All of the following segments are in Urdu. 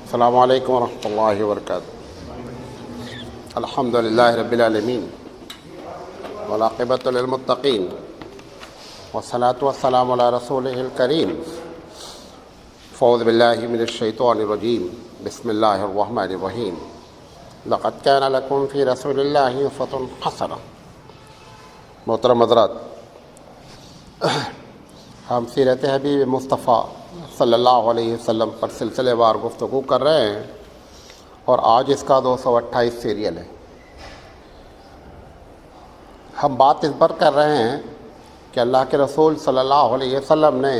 السلام علیکم ورحمۃ اللہ وبرکاتہ۔ الحمد للہ رب العالمین والعاقبۃ للمتقین والصلاۃ والسلام علی رسولہ الکریم۔ اعوذ باللہ من الشیطان الرجیم، بسم اللہ الرحمن الرحیم۔ لقد کان لکم فی رسول اللہ اسوۃ حسنہ۔ محترم حضرات، ہم سیرت حبیب مصطفیٰ صلی اللہ علیہ وسلم پر سلسلے وار گفتگو کر رہے ہیں، اور آج اس کا 228 سیریل ہے۔ ہم بات اس پر کر رہے ہیں کہ اللہ کے رسول صلی اللہ علیہ وسلم نے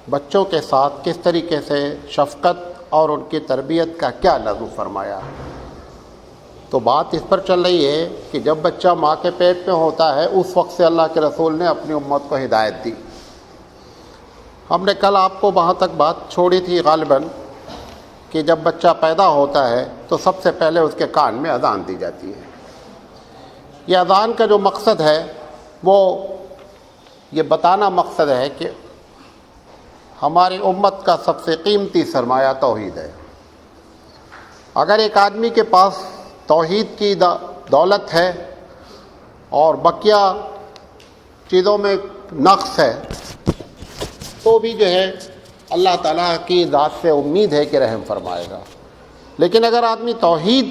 بچوں کے ساتھ کس طریقے سے شفقت اور ان کی تربیت کا کیا نظم فرمایا۔ تو بات اس پر چل رہی ہے کہ جب بچہ ماں کے پیٹ میں ہوتا ہے اس وقت سے اللہ کے رسول نے اپنی امت کو ہدایت دی۔ ہم نے کل آپ کو وہاں تک بات چھوڑی تھی غالباً کہ جب بچہ پیدا ہوتا ہے تو سب سے پہلے اس کے کان میں اذان دی جاتی ہے۔ یہ اذان کا جو مقصد ہے وہ یہ بتانا مقصد ہے کہ ہماری امت کا سب سے قیمتی سرمایہ توحید ہے۔ اگر ایک آدمی کے پاس توحید کی دولت ہے اور بقیہ چیزوں میں نقص ہے تو بھی جو ہے اللہ تعالیٰ کی ذات سے امید ہے کہ رحم فرمائے گا، لیکن اگر آدمی توحید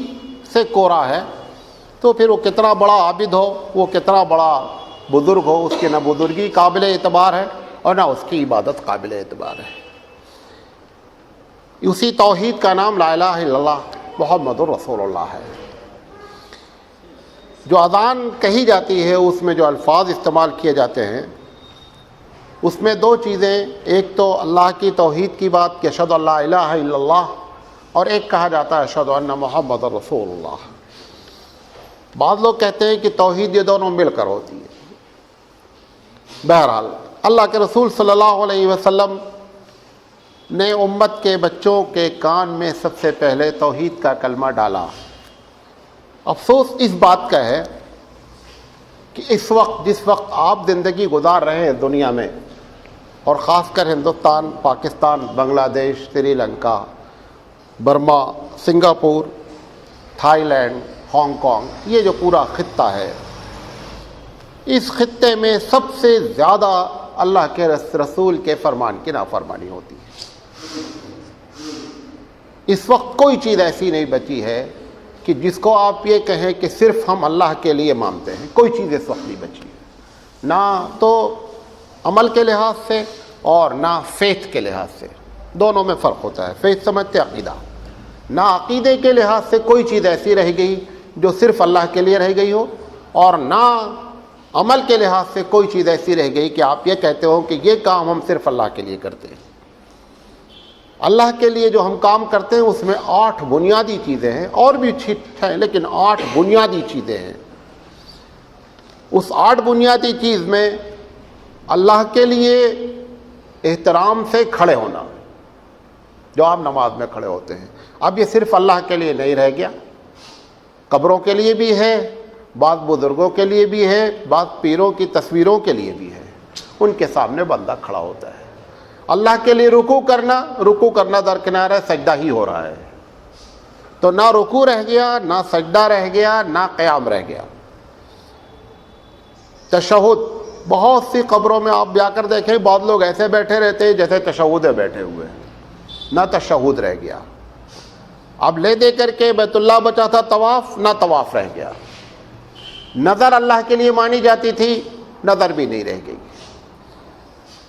سے کوڑا ہے تو پھر وہ کتنا بڑا عابد ہو، وہ کتنا بڑا بزرگ ہو، اس کی نہ بزرگی قابل اعتبار ہے اور نہ اس کی عبادت قابل اعتبار ہے۔ اسی توحید کا نام لا الہ الا اللہ محمد رسول اللہ ہے۔ جو اذان کہی جاتی ہے اس میں جو الفاظ استعمال کیے جاتے ہیں اس میں دو چیزیں، ایک تو اللہ کی توحید کی بات کہ اشہد ان لا الہ الا اللہ، اور ایک کہا جاتا ہے اشہد ان محمد رسول اللہ۔ بعض لوگ کہتے ہیں کہ توحید یہ دونوں مل کر ہوتی ہے۔ بہرحال اللہ کے رسول صلی اللہ علیہ وسلم نے امت کے بچوں کے کان میں سب سے پہلے توحید کا کلمہ ڈالا۔ افسوس اس بات کا ہے کہ اس وقت جس وقت آپ زندگی گزار رہے ہیں دنیا میں، اور خاص کر Hindustan, Pakistan, Bangladesh, Sri Lanka, Burma, Singapore, Thailand, Hong Kong, یہ جو پورا خطہ ہے، اس خطے میں سب سے زیادہ اللہ کے رسول کے فرمان کی نافرمانی ہوتی ہے۔ اس وقت کوئی چیز ایسی نہیں بچی ہے کہ جس کو آپ یہ کہیں کہ صرف ہم اللہ کے لیے مانتے ہیں، کوئی چیز اس وقت نہیں بچی ہے، نہ تو عمل کے لحاظ سے اور نہ فیتھ کے لحاظ سے۔ دونوں میں فرق ہوتا ہے۔ فیتھ سمجھتے عقیدہ، نہ عقیدے کے لحاظ سے کوئی چیز ایسی رہ گئی جو صرف اللہ کے لیے رہ گئی ہو، اور نہ عمل کے لحاظ سے کوئی چیز ایسی رہ گئی کہ آپ یہ کہتے ہو کہ یہ کام ہم صرف اللہ کے لیے کرتے ہیں۔ اللہ کے لیے جو ہم کام کرتے ہیں اس میں 8 بنیادی چیزیں ہیں، اور بھی ٹھیک ہیں لیکن 8 بنیادی چیزیں ہیں۔ اس 8 بنیادی چیز میں اللہ کے لیے احترام سے کھڑے ہونا، جو آپ نماز میں کھڑے ہوتے ہیں، اب یہ صرف اللہ کے لیے نہیں رہ گیا، قبروں کے لیے بھی ہے، بعض بزرگوں کے لیے بھی ہے، بعض پیروں کی تصویروں کے لیے بھی ہے۔ ان کے سامنے بندہ کھڑا ہوتا ہے۔ اللہ کے لیے رکوع کرنا درکنار ہے، سجدہ ہی ہو رہا ہے، تو نہ رکوع رہ گیا، نہ سجدہ رہ گیا، نہ قیام رہ گیا۔ تشہد، بہت سی قبروں میں آپ جا کر دیکھیں بعض لوگ ایسے بیٹھے رہتے ہیں جیسے تشہد میں بیٹھے ہوئے ہیں، نہ تشہد رہ گیا۔ اب لے دے کر کے بیت اللہ بچا تھا طواف، نہ طواف رہ گیا۔ نظر اللہ کے لیے مانی جاتی تھی، نظر بھی نہیں رہ گئی۔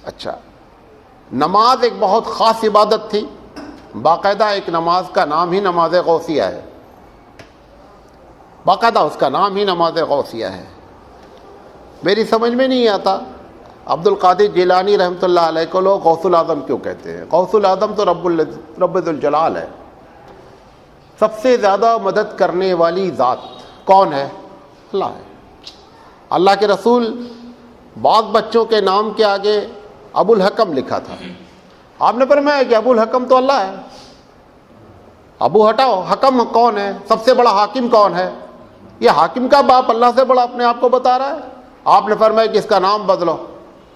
اچھا، نماز ایک بہت خاص عبادت تھی، باقاعدہ ایک نماز کا نام ہی نماز غوثیہ ہے، باقاعدہ اس کا نام ہی نماز غوثیہ ہے۔ میری سمجھ میں نہیں آتا عبد القادر جیلانی رحمۃ اللہ علیہ کو لوگ غوث العظم کیوں کہتے ہیں؟ غوث العظم تو رب ذوالجلال ہے، سب سے زیادہ مدد کرنے والی ذات کون ہے؟ اللہ ہے۔ اللہ کے رسول بعض بچوں کے نام کے آگے ابو الحکم لکھا تھا، آپ نے فرمایا کہ ابو الحکم تو اللہ ہے، ابو ہٹاؤ، حکم کون ہے؟ سب سے بڑا حاکم کون ہے؟ یہ حاکم کا باپ اللہ سے بڑا اپنے آپ کو بتا رہا ہے۔ آپ نے فرمایا کہ اس کا نام بدلو،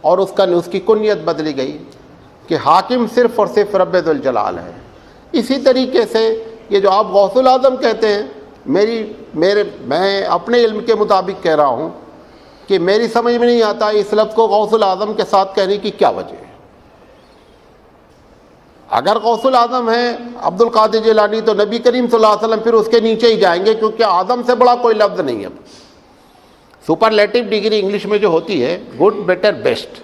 اور اس کی کنیت بدلی گئی کہ حاکم صرف اور صرف رب ذوالجلال ہے۔ اسی طریقے سے یہ جو آپ غوث الاعظم کہتے ہیں، میں اپنے علم کے مطابق کہہ رہا ہوں کہ میری سمجھ میں نہیں آتا اس لفظ کو غوث الاعظم کے ساتھ کہنے کی کیا وجہ ہے۔ اگر غوث الاعظم ہے عبد القادر جیلانی تو نبی کریم صلی اللہ علیہ وسلم پھر اس کے نیچے ہی جائیں گے، کیونکہ اعظم سے بڑا کوئی لفظ نہیں ہے۔ سپرلیٹو ڈگری انگلش میں جو ہوتی ہے، گڈ، بیٹر، بیسٹ،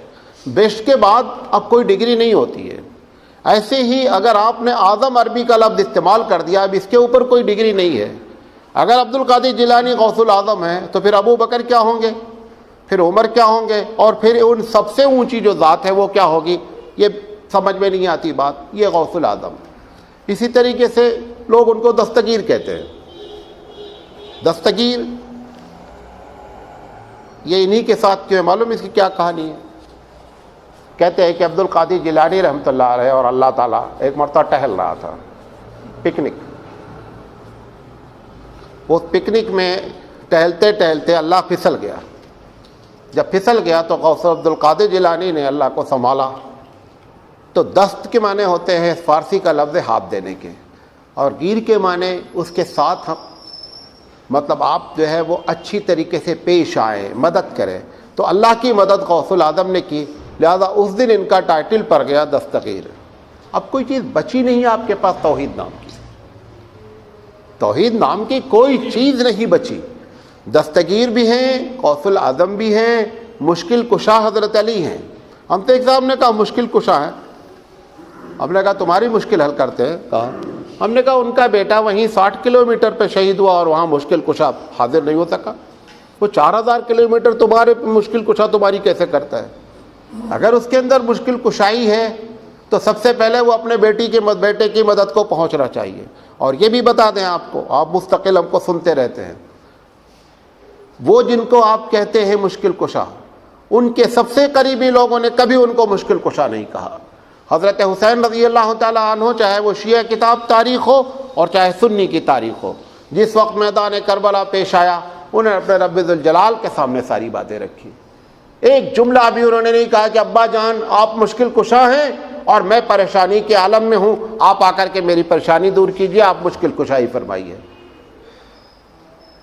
بیسٹ کے بعد اب کوئی ڈگری نہیں ہوتی ہے۔ ایسے ہی اگر آپ نے اعظم عربی کا لفظ استعمال کر دیا، اب اس کے اوپر کوئی ڈگری نہیں ہے۔ اگر عبد القادر جیلانی غوث الاعظم ہے تو پھر ابو بکر کیا ہوں گے، پھر عمر کیا ہوں گے، اور پھر ان سب سے اونچی جو ذات ہے وہ کیا ہوگی؟ یہ سمجھ میں نہیں آتی بات۔ یہ غوث الاعظم۔ اسی طریقے سے لوگ ان کو دستگیر کہتے ہیں۔ دستگیر یہ انہی کے ساتھ کیوں ہے معلوم اس کی کیا کہانی ہے؟ کہتے ہیں کہ عبد القادر جیلانی رحمۃ اللہ علیہ اور اللہ تعالیٰ ایک مرتبہ ٹہل رہا تھا، پکنک۔ اس پکنک میں ٹہلتے ٹہلتے اللہ پھسل گیا۔ جب پھسل گیا تو غوث عبد القادر جیلانی نے اللہ کو سنبھالا۔ تو دست کے معنی ہوتے ہیں فارسی کا لفظ ہاتھ دینے کے، اور گیر کے معنی اس کے ساتھ مطلب آپ جو ہے وہ اچھی طریقے سے پیش آئیں، مدد کریں۔ تو اللہ کی مدد غوث الاعظم نے کی، لہذا اس دن ان کا ٹائٹل پڑ گیا دستگیر۔ اب کوئی چیز بچی نہیں ہے آپ کے پاس توحید نام کی، توحید نام کی کوئی چیز نہیں بچی۔ دستگیر بھی ہیں، غوث الاعظم بھی ہیں، مشکل کشا حضرت علی ہیں۔ ہم تو ایک صاحب نے کہا مشکل کشا ہے، ہم نے کہا تمہاری مشکل حل کرتے ہیں۔ کہا ہم نے کہا ان کا بیٹا وہیں 60 کلومیٹر پہ شہید ہوا اور وہاں مشکل کشا حاضر نہیں ہو سکا، وہ 4000 کلومیٹر تمہارے مشکل کشا تمہاری کیسے کرتا ہے؟ اگر اس کے اندر مشکل کشائی ہے تو سب سے پہلے وہ اپنے بیٹے کی مدد کو پہنچنا چاہیے۔ اور یہ بھی بتا دیں آپ کو، آپ مستقل ہم کو سنتے رہتے ہیں، وہ جن کو آپ کہتے ہیں مشکل کشا، ان کے سب سے قریبی لوگوں نے کبھی ان کو مشکل کشا نہیں کہا۔ حضرت حسین رضی اللہ تعالیٰ عنہ، چاہے وہ شیعہ کتاب تاریخ ہو اور چاہے سنی کی تاریخ ہو، جس وقت میدان کربلا پیش آیا انہیں اپنے رب ذوالجلال کے سامنے ساری باتیں رکھی۔ ایک جملہ بھی انہوں نے نہیں کہا کہ ابا جان آپ مشکل کشا ہیں اور میں پریشانی کے عالم میں ہوں، آپ آ کر کے میری پریشانی دور کیجیے، آپ مشکل کشائی فرمائیے۔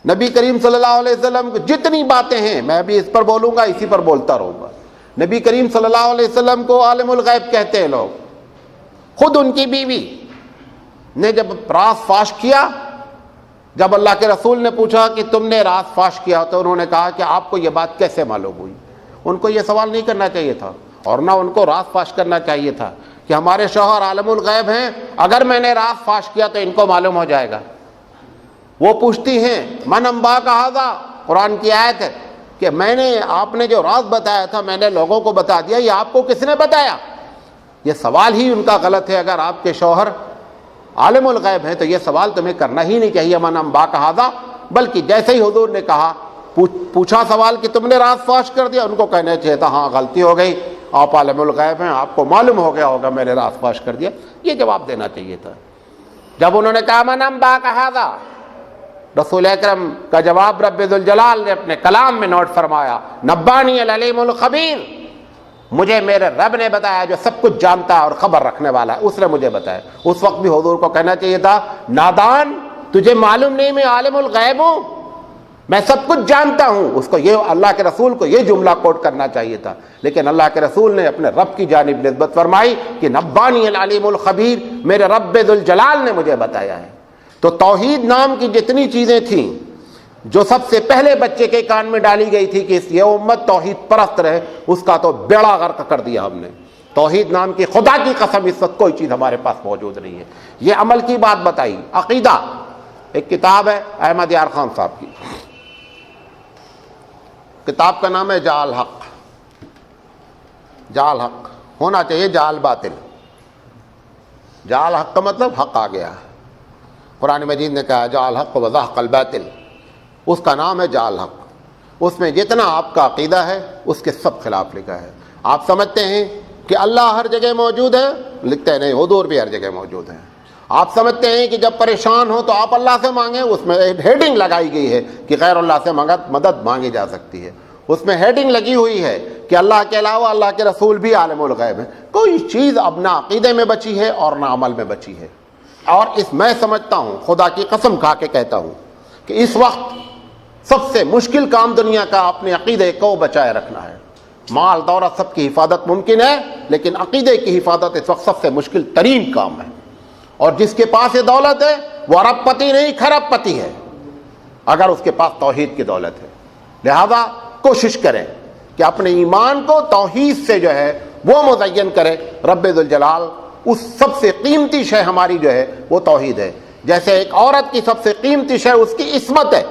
نبی کریم صلی اللہ علیہ وسلم کو جتنی باتیں ہیں، میں بھی اس پر بولوں گا، اسی پر بولتا رہوں گا۔ نبی کریم صلی اللہ علیہ وسلم کو عالم الغیب کہتے ہیں لوگ۔ خود ان کی بیوی نے جب راز فاش کیا، جب اللہ کے رسول نے پوچھا کہ تم نے راز فاش کیا، تو انہوں نے کہا کہ آپ کو یہ بات کیسے معلوم ہوئی؟ ان کو یہ سوال نہیں کرنا چاہیے تھا، اور نہ ان کو راز فاش کرنا چاہیے تھا کہ ہمارے شوہر عالم الغیب ہیں، اگر میں نے راز فاش کیا تو ان کو معلوم ہو جائے گا۔ وہ پوچھتی ہیں من انباک ھذا، قرآن کی آیت ہے کہ آپ نے جو راز بتایا تھا میں نے لوگوں کو بتا دیا، یہ آپ کو کس نے بتایا؟ یہ سوال ہی ان کا غلط ہے۔ اگر آپ کے شوہر عالم الغیب ہیں تو یہ سوال تمہیں کرنا ہی نہیں چاہیے من انباک ھذا، بلکہ جیسے ہی حضور نے کہا پوچھا سوال کہ تم نے راز فاش کر دیا، ان کو کہنا چاہیے تھا ہاں غلطی ہو گئی، آپ عالم الغیب ہیں، آپ کو معلوم ہو گیا ہوگا میں نے راز فاش کر دیا، یہ جواب دینا چاہیے تھا۔ جب انہوں نے کہا من انباک ھذا، رسول اکرم کا جواب رب ذوالجلال نے اپنے کلام میں نوٹ فرمایا، نبانی العلیم الخبیر، مجھے میرے رب نے بتایا جو سب کچھ جانتا ہے اور خبر رکھنے والا ہے، اس نے مجھے بتایا۔ اس وقت بھی حضور کو کہنا چاہیے تھا نادان، تجھے معلوم نہیں میں عالم الغیب ہوں، میں سب کچھ جانتا ہوں۔ اس کو یہ اللہ کے رسول کو یہ جملہ کوٹ کرنا چاہیے تھا، لیکن اللہ کے رسول نے اپنے رب کی جانب نسبت فرمائی کہ نبانی العلیم الخبیر، میرے رب ذوالجلال نے مجھے بتایا ہے۔ تو توحید نام کی جتنی چیزیں تھیں جو سب سے پہلے بچے کے کان میں ڈالی گئی تھی کہ یہ امت توحید پرست رہے، اس کا تو بیڑا غرق کر دیا ہم نے۔ توحید نام کی خدا کی قسم اس وقت کوئی چیز ہمارے پاس موجود نہیں ہے۔ یہ عمل کی بات بتائی۔ عقیدہ ایک کتاب ہے احمد یار خان صاحب کی، کتاب کا نام ہے جعل حق۔ جعل حق ہونا چاہیے جعل باطل، جعل حق کا مطلب حق آ گیا۔ قرآن مجید نے کہا جعل حق وزحق الباطل، اس کا نام ہے جعل حق۔ اس میں جتنا آپ کا عقیدہ ہے اس کے سب خلاف لکھا ہے۔ آپ سمجھتے ہیں کہ اللہ ہر جگہ موجود ہے، لکھتے ہیں نہیں، حضور بھی ہر جگہ موجود ہیں۔ آپ سمجھتے ہیں کہ جب پریشان ہو تو آپ اللہ سے مانگیں، اس میں ہیڈنگ لگائی گئی ہے کہ غیر اللہ سے مدد مانگی جا سکتی ہے، اس میں ہیڈنگ لگی ہوئی ہے کہ اللہ کے علاوہ اللہ کے رسول بھی عالم الغیب ہیں۔ کوئی چیز اب نہ عقیدے میں بچی ہے اور نہ عمل میں بچی ہے۔ اور میں سمجھتا ہوں، خدا کی قسم کھا کے کہتا ہوں کہ اس وقت سب سے مشکل کام دنیا کا اپنے عقیدے کو بچائے رکھنا ہے۔ مال دولت سب کی حفاظت ممکن ہے، لیکن عقیدے کی حفاظت اس وقت سب سے مشکل ترین کام ہے۔ اور جس کے پاس یہ دولت ہے وہ ارب پتی نہیں، کھرب پتی ہے، اگر اس کے پاس توحید کی دولت ہے۔ لہذا کوشش کریں کہ اپنے ایمان کو توحید سے جو ہے وہ مزین کرے۔ رب ذوالجلال اس سب سے قیمتی شے ہماری جو ہے وہ توحید ہے۔ جیسے ایک عورت کی سب سے قیمتی شے اس کی عصمت ہے،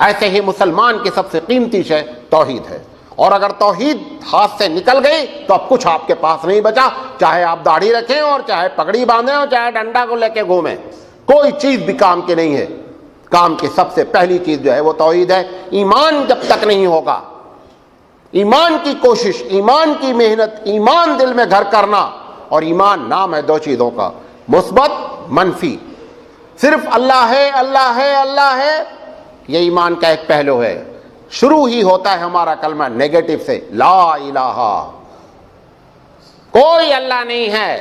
ایسے ہی مسلمان کی سب سے قیمتی شے توحید ہے۔ اور اگر توحید ہاتھ سے نکل گئی تو اب کچھ آپ کے پاس نہیں بچا، چاہے آپ داڑھی رکھیں اور چاہے پگڑی باندھیں اور چاہے ڈنڈا کو لے کے گھومیں، کوئی چیز بھی کام کی نہیں ہے۔ کام کی سب سے پہلی چیز جو ہے وہ توحید ہے۔ ایمان جب تک نہیں ہوگا، ایمان کی کوشش، ایمان کی محنت، ایمان دل میں گھر کرنا، اور ایمان نام ہے دو چیزوں کا، مثبت منفی۔ صرف اللہ ہے اللہ ہے اللہ ہے، یہ ایمان کا ایک پہلو ہے۔ شروع ہی ہوتا ہے ہمارا کلمہ نیگیٹو سے، لا الہ، کوئی اللہ نہیں ہے،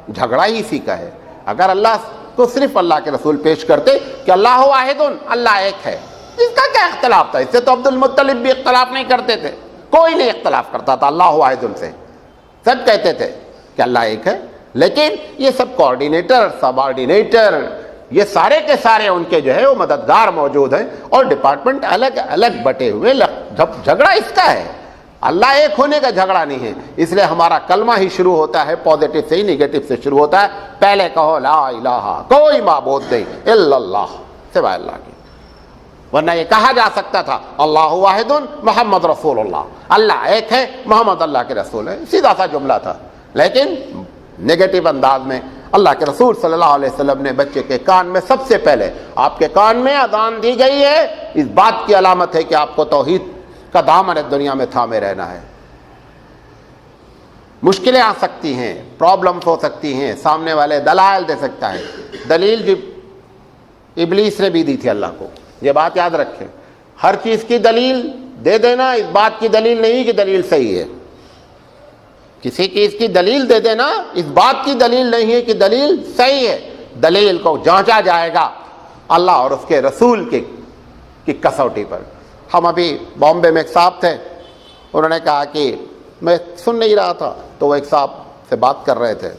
جھگڑا ہی اسی کا ہے۔ اگر اللہ تو صرف اللہ کے رسول پیش کرتے کہ اللہ واحد، اللہ ایک ہے، اس کا کیا اختلاف تھا؟ اس سے تو عبد المطلب بھی اختلاف نہیں کرتے تھے، کوئی نہیں اختلاف کرتا تھا اللہ واحد سے، سب کہتے تھے کہ اللہ ایک ہے۔ لیکن یہ سب کوآرڈینیٹر، سب آرڈینیٹر، یہ سارے کے سارے ان کے جو ہے وہ مددگار موجود ہیں، اور ڈپارٹمنٹ الگ الگ بٹے ہوئے، جھگڑا اس کا ہے، اللہ ایک ہونے کا جھگڑا نہیں ہے۔ اس لیے ہمارا کلمہ ہی شروع ہوتا ہے پازیٹو سے ہی، نیگیٹو سے شروع ہوتا ہے۔ پہلے کہو لا الہ، کوئی معبود نہیں الا اللہ، سوائے اللہ کے، ورنہ یہ کہا جا سکتا تھا اللہ واحد محمد رسول اللہ، اللہ ایک ہے، محمد اللہ کے رسول ہے، سیدھا سا جملہ تھا۔ لیکن نیگیٹو انداز میں اللہ کے رسول صلی اللہ علیہ وسلم نے بچے کے کان میں سب سے پہلے، آپ کے کان میں اذان دی گئی ہے، اس بات کی علامت ہے کہ آپ کو توحید کا دامن دنیا میں تھامے رہنا ہے۔ مشکلیں آ سکتی ہیں، پرابلمس ہو سکتی ہیں، سامنے والے دلائل دے سکتا ہے، دلیل جو ابلیس نے بھی دی تھی اللہ کو، یہ بات یاد رکھیں۔ ہر چیز کی دلیل دے دینا اس بات کی دلیل نہیں کہ دلیل صحیح ہے، کسی چیز کی دلیل دے دینا اس بات کی دلیل نہیں ہے کہ دلیل صحیح ہے۔ دلیل کو جانچا جائے گا اللہ اور اس کے رسول کی کسوٹی پر۔ ہم ابھی بامبے میں ایک صاحب تھے، انہوں نے کہا کہ میں سن نہیں رہا تھا تو وہ ایک صاحب سے بات کر رہے تھے،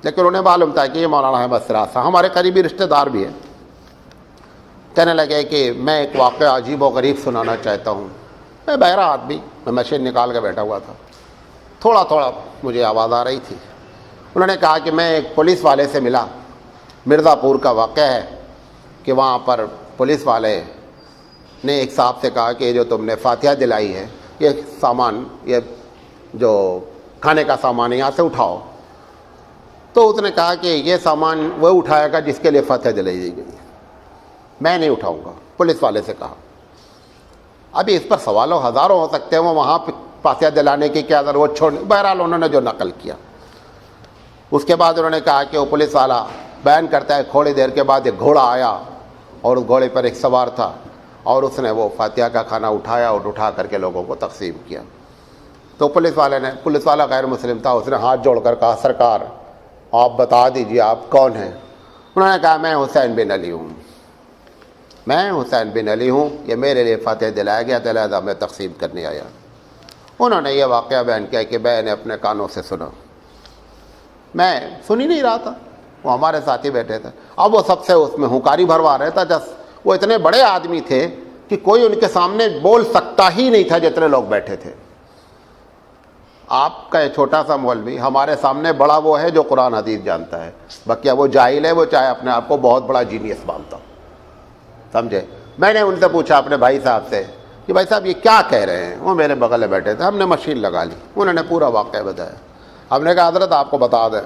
لیکن انہیں معلوم تھا کہ یہ مولانا احمد سراج صاحب ہمارے قریبی رشتہ دار بھی ہیں۔ کہنے لگے کہ میں ایک واقعہ عجیب و غریب سنانا چاہتا ہوں۔ میں بہرا آدمی، میں مشین نکال کے بیٹھا ہوا تھا، تھوڑا تھوڑا مجھے آواز آ رہی تھی۔ انہوں نے کہا کہ میں ایک پولیس والے سے ملا، مرزا پور کا واقعہ ہے کہ وہاں پر پولیس والے نے ایک صاحب سے کہا کہ جو تم نے فاتحہ دلائی ہے، یہ سامان، یہ جو کھانے کا سامان ہے یہاں سے اٹھاؤ۔ تو اس نے کہا کہ یہ سامان وہ اٹھائے گا جس کے لیے فاتحہ دلائی گئی، میں نہیں اٹھاؤں گا، پولیس والے سے کہا۔ ابھی اس پر سوالوں ہزاروں ہو سکتے ہیں، وہ وہاں پہ فاتحہ دلانے کی کیا ضرورت چھوڑ، بہرحال انہوں نے جو نقل کیا۔ اس کے بعد انہوں نے کہا کہ وہ پولیس والا بیان کرتا ہے تھوڑی دیر کے بعد ایک گھوڑا آیا اور اس گھوڑے پر ایک سوار تھا، اور اس نے وہ فاتحہ کا کھانا اٹھایا اور اٹھا کر کے لوگوں کو تقسیم کیا۔ تو پولیس والا غیر مسلم تھا، اس نے ہاتھ جوڑ کر کہا سرکار آپ بتا دیجئے آپ کون ہیں؟ انہوں نے کہا میں حسین بن علی ہوں، میں حسین بن علی ہوں، یہ میرے لیے فاتحہ دلایا گیا تھا لہذا میں تقسیم کرنے آیا۔ انہوں نے یہ واقعہ بیان کیا کہ میں نے اپنے کانوں سے سنا، میں سن ہی نہیں رہا تھا، وہ ہمارے ساتھی بیٹھے تھے۔ اب وہ سب سے اس میں ہنکاری بھروا رہا تھا، جس وہ اتنے بڑے آدمی تھے کہ کوئی ان کے سامنے بول سکتا ہی نہیں تھا جتنے لوگ بیٹھے تھے۔ آپ کا یہ چھوٹا سا مولوی ہمارے سامنے بڑا وہ ہے جو قرآن حدیث جانتا ہے، بقیہ وہ جاہل ہے، وہ چاہے اپنے آپ کو بہت بڑا جینیس مانتا، سمجھے۔ میں نے ان سے پوچھا اپنے بھائی صاحب سے کہ بھائی صاحب یہ کیا کہہ رہے ہیں؟ وہ میرے بغل میں بیٹھے تھے، ہم نے مشین لگا لی، انہوں نے پورا واقعہ بتایا۔ ہم نے کہا حضرت آپ کو بتا دیں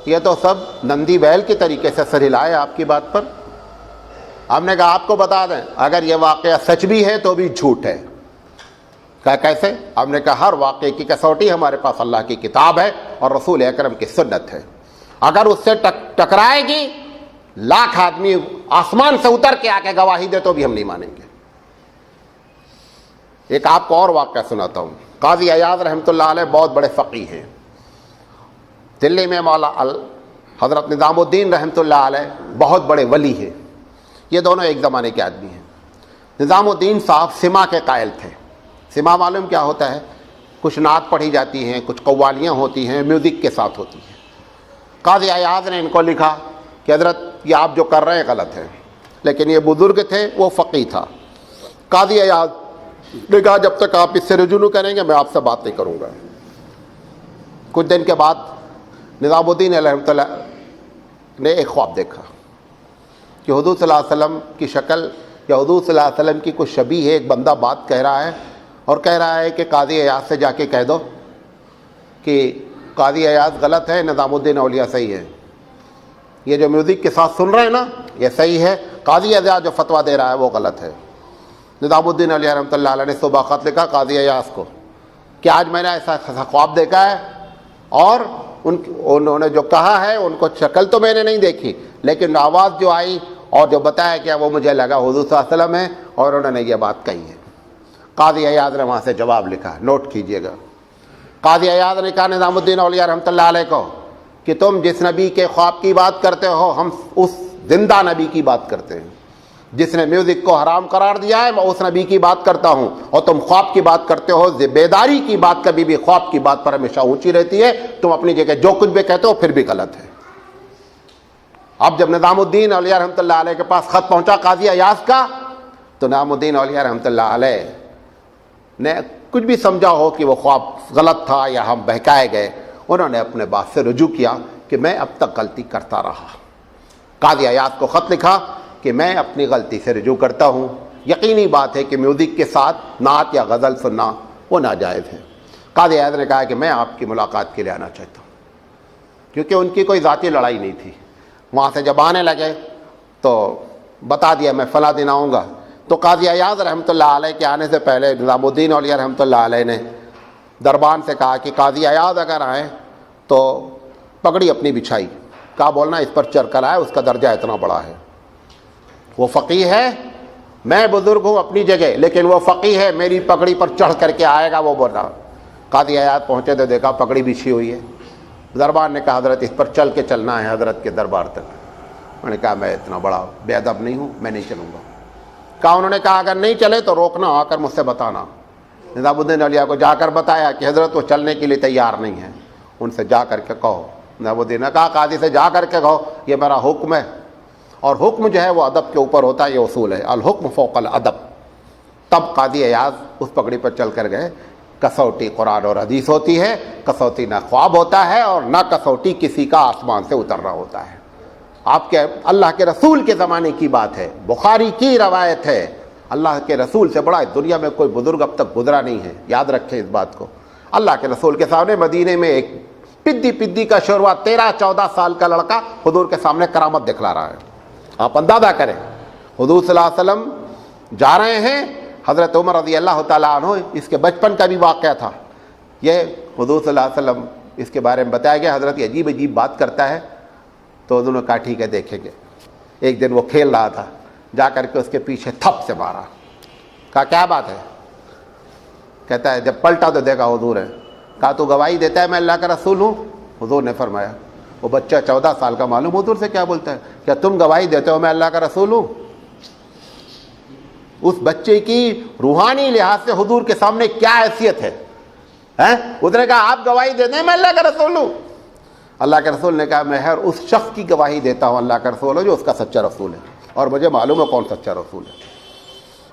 یہ تو سب نندی بیل کے طریقے سے سر ہلائے آپ کی بات پر۔ ہم نے کہا آپ کو بتا دیں اگر یہ واقعہ سچ بھی ہے تو بھی جھوٹ ہے۔ کہا کیسے؟ ہم نے کہا ہر واقعے کی کسوٹی ہمارے پاس اللہ کی کتاب ہے اور رسول اکرم کی سنت ہے، اگر اس سے ٹکرائے گی لاکھ آدمی آسمان سے اتر کے آ کے گواہی دے تو بھی ہم نہیں مانیں گے۔ ایک آپ کو اور واقعہ سناتا ہوں۔ قاضی ایاز رحمۃ اللہ علیہ بہت بڑے فقیہ ہیں، دلی میں مولا حضرت نظام الدین رحمۃ اللہ علیہ بہت بڑے ولی ہیں، یہ دونوں ایک زمانے کے آدمی ہیں۔ نظام الدین صاحب سما کے قائل تھے۔ سما معلوم کیا ہوتا ہے؟ کچھ نعت پڑھی جاتی ہیں، کچھ قوالیاں ہوتی ہیں، میوزک کے ساتھ ہوتی ہیں۔ قاضی ایاز نے ان کو لکھا کہ حضرت یہ آپ جو کر رہے ہیں غلط ہے، لیکن یہ بزرگ تھے، وہ فقیہ تھا۔ قاضی ایاز نے کہا جب تک آپ اس سے رجوع نہیں کریں گے میں آپ سے بات نہیں کروں گا۔ کچھ دن کے بعد نظام الدین علیہ رحمۃ اللہ نے ایک خواب دیکھا کہ حضور صلی اللہ علیہ وسلم کی شکل یا حضور صلی اللہ علیہ وسلم کی کچھ شبیہ ہے، ایک بندہ بات کہہ رہا ہے اور کہہ رہا ہے کہ قاضی ایاز سے جا کے کہہ دو کہ قاضی ایاز غلط ہے، نظام الدین اولیاء صحیح ہے، یہ جو میوزک کے ساتھ سن رہے ہیں نا یہ صحیح ہے، قاضی ایاز جو فتویٰ دے رہا ہے وہ غلط ہے۔ نظام الدین اولیاء رحمۃ اللہ علیہ نے صبح خط لکھا قاضی ایاز کو کہ آج میں نے ایسا خواب دیکھا ہے، اور انہوں نے جو کہا ہے ان کو شکل تو میں نے نہیں دیکھی لیکن آواز جو آئی اور جو بتایا کیا وہ مجھے لگا حضور صلی اللہ علیہ وسلم ہے اور انہوں نے یہ بات کہی ہے۔ قاضی ایاز نے وہاں سے جواب لکھا، نوٹ کیجئے گا۔ قاضی ایاز نے کہا نظام الدین اولیاء رحمۃ اللہ علیہ کو کہ تم جس نبی کے خواب کی بات کرتے ہو ہم اس زندہ نبی کی بات کرتے ہیں، جس نے میوزک کو حرام قرار دیا ہے میں اس نبی کی بات کرتا ہوں، اور تم خواب کی بات کرتے ہو۔ بیداری کی بات کبھی بھی خواب کی بات پر ہمیشہ اونچی رہتی ہے، تم اپنی جگہ جو کچھ بھی کہتے ہو پھر بھی غلط ہے۔ اب جب نظام الدین اولیاء رحمۃ اللہ علیہ کے پاس خط پہنچا قاضی ایاز کا تو نظام الدین اولیاء رحمۃ اللہ علیہ نے کچھ بھی سمجھا ہو کہ وہ خواب غلط تھا یا ہم بہکائے گئے، انہوں نے اپنے بات سے رجوع کیا کہ میں اب تک غلطی کرتا رہا۔ قاضی ایاز کو خط لکھا کہ میں اپنی غلطی سے رجوع کرتا ہوں، یقینی بات ہے کہ میوزک کے ساتھ نعت یا غزل سننا وہ ناجائز ہے۔ قاضی ایاز نے کہا کہ میں آپ کی ملاقات کے لیے آنا چاہتا ہوں، کیونکہ ان کی کوئی ذاتی لڑائی نہیں تھی۔ وہاں سے جب آنے لگے تو بتا دیا میں فلاں دن آؤں گا، تو قاضی ایاز رحمۃ اللہ علیہ کے آنے سے پہلے نظام الدین اولیاء رحمۃ اللہ علیہ نے دربان سے کہا کہ قاضی ایاز اگر آئیں تو پگڑی اپنی بچھائی، کہا بولنا اس پر چڑھ کر آئے، اس کا درجہ اتنا بڑا ہے، وہ فقیہ ہے، میں بزرگ ہوں اپنی جگہ لیکن وہ فقیہ ہے، میری پگڑی پر چڑھ کر کے آئے گا وہ بولا۔ قاضی ایاز پہنچے تو دیکھا پگڑی بچھی ہوئی ہے۔ دربان نے کہا حضرت اس پر چل کے چلنا ہے حضرت کے دربار تک۔ انہوں نے کہا میں اتنا بڑا بے ادب نہیں ہوں، میں نہیں چلوں گا۔ کہا انہوں نے کہا اگر نہیں چلے تو روکنا، آ کر مجھ سے بتانا۔ نظام الدین اولیاء کو جا کر بتایا کہ حضرت وہ چلنے کے لیے تیار نہیں ہے، ان سے جا کر کے کہو۔ نظام الدین نے کہا قاضی سے جا کر کے کہو یہ میرا حکم ہے، اور حکم جو ہے وہ ادب کے اوپر ہوتا ہے، یہ اصول ہے الحکم فوق الادب۔ تب قاضی ایاز اس پگڑی پر چل کر گئے۔ کسوٹی قرآن اور حدیث ہوتی ہے، کسوٹی نہ خواب ہوتا ہے اور نہ کسوٹی کسی کا آسمان سے اترنا ہوتا ہے۔ آپ کے اللہ کے رسول کے زمانے کی بات ہے، بخاری کی روایت ہے، اللہ کے رسول سے بڑا دنیا میں کوئی بزرگ اب تک گزرا نہیں ہے، یاد رکھیں اس بات کو۔ اللہ کے رسول کے سامنے مدینے میں ایک پدی کا شوروا 13-14 سال کا لڑکا حضور کے سامنے کرامت دکھلا رہا ہے۔ آپ اندازہ کریں، حضور صلی اللہ علیہ وسلم جا رہے ہیں، حضرت عمر رضی اللہ تعالیٰ عنہ اس کے بچپن کا بھی واقعہ تھا، یہ حضور صلی اللہ علیہ وسلم اس کے بارے میں بتایا گیا، حضرت عجیب عجیب بات کرتا ہے، تو انہوں نے کہا ٹھیک ہے دیکھیں گے۔ ایک دن وہ کھیل رہا تھا، جا کر کے اس کے پیچھے تھپ سے مارا، کہا کیا بات ہے؟ کہتا ہے جب پلٹا تو دیکھا حضور ہے۔ کہا تو گواہی دیتا ہے میں اللہ کا رسول ہوں؟ حضور نے فرمایا، وہ بچہ 14 سال کا معلوم حضور سے کیا بولتا ہے، کیا تم گواہی دیتے ہو میں اللہ کا رسول ہوں؟ اس بچے کی روحانی لحاظ سے حضور کے سامنے کیا حیثیت ہے؟ اس نے کہا آپ گواہی دیتے ہیں میں اللہ کا رسول ہوں؟ اللہ کے رسول نے کہا میں ہر اس شخص کی گواہی دیتا ہوں اللہ کا رسول ہو جو اس کا سچا رسول ہے، اور مجھے معلوم ہے کون سچا رسول ہے۔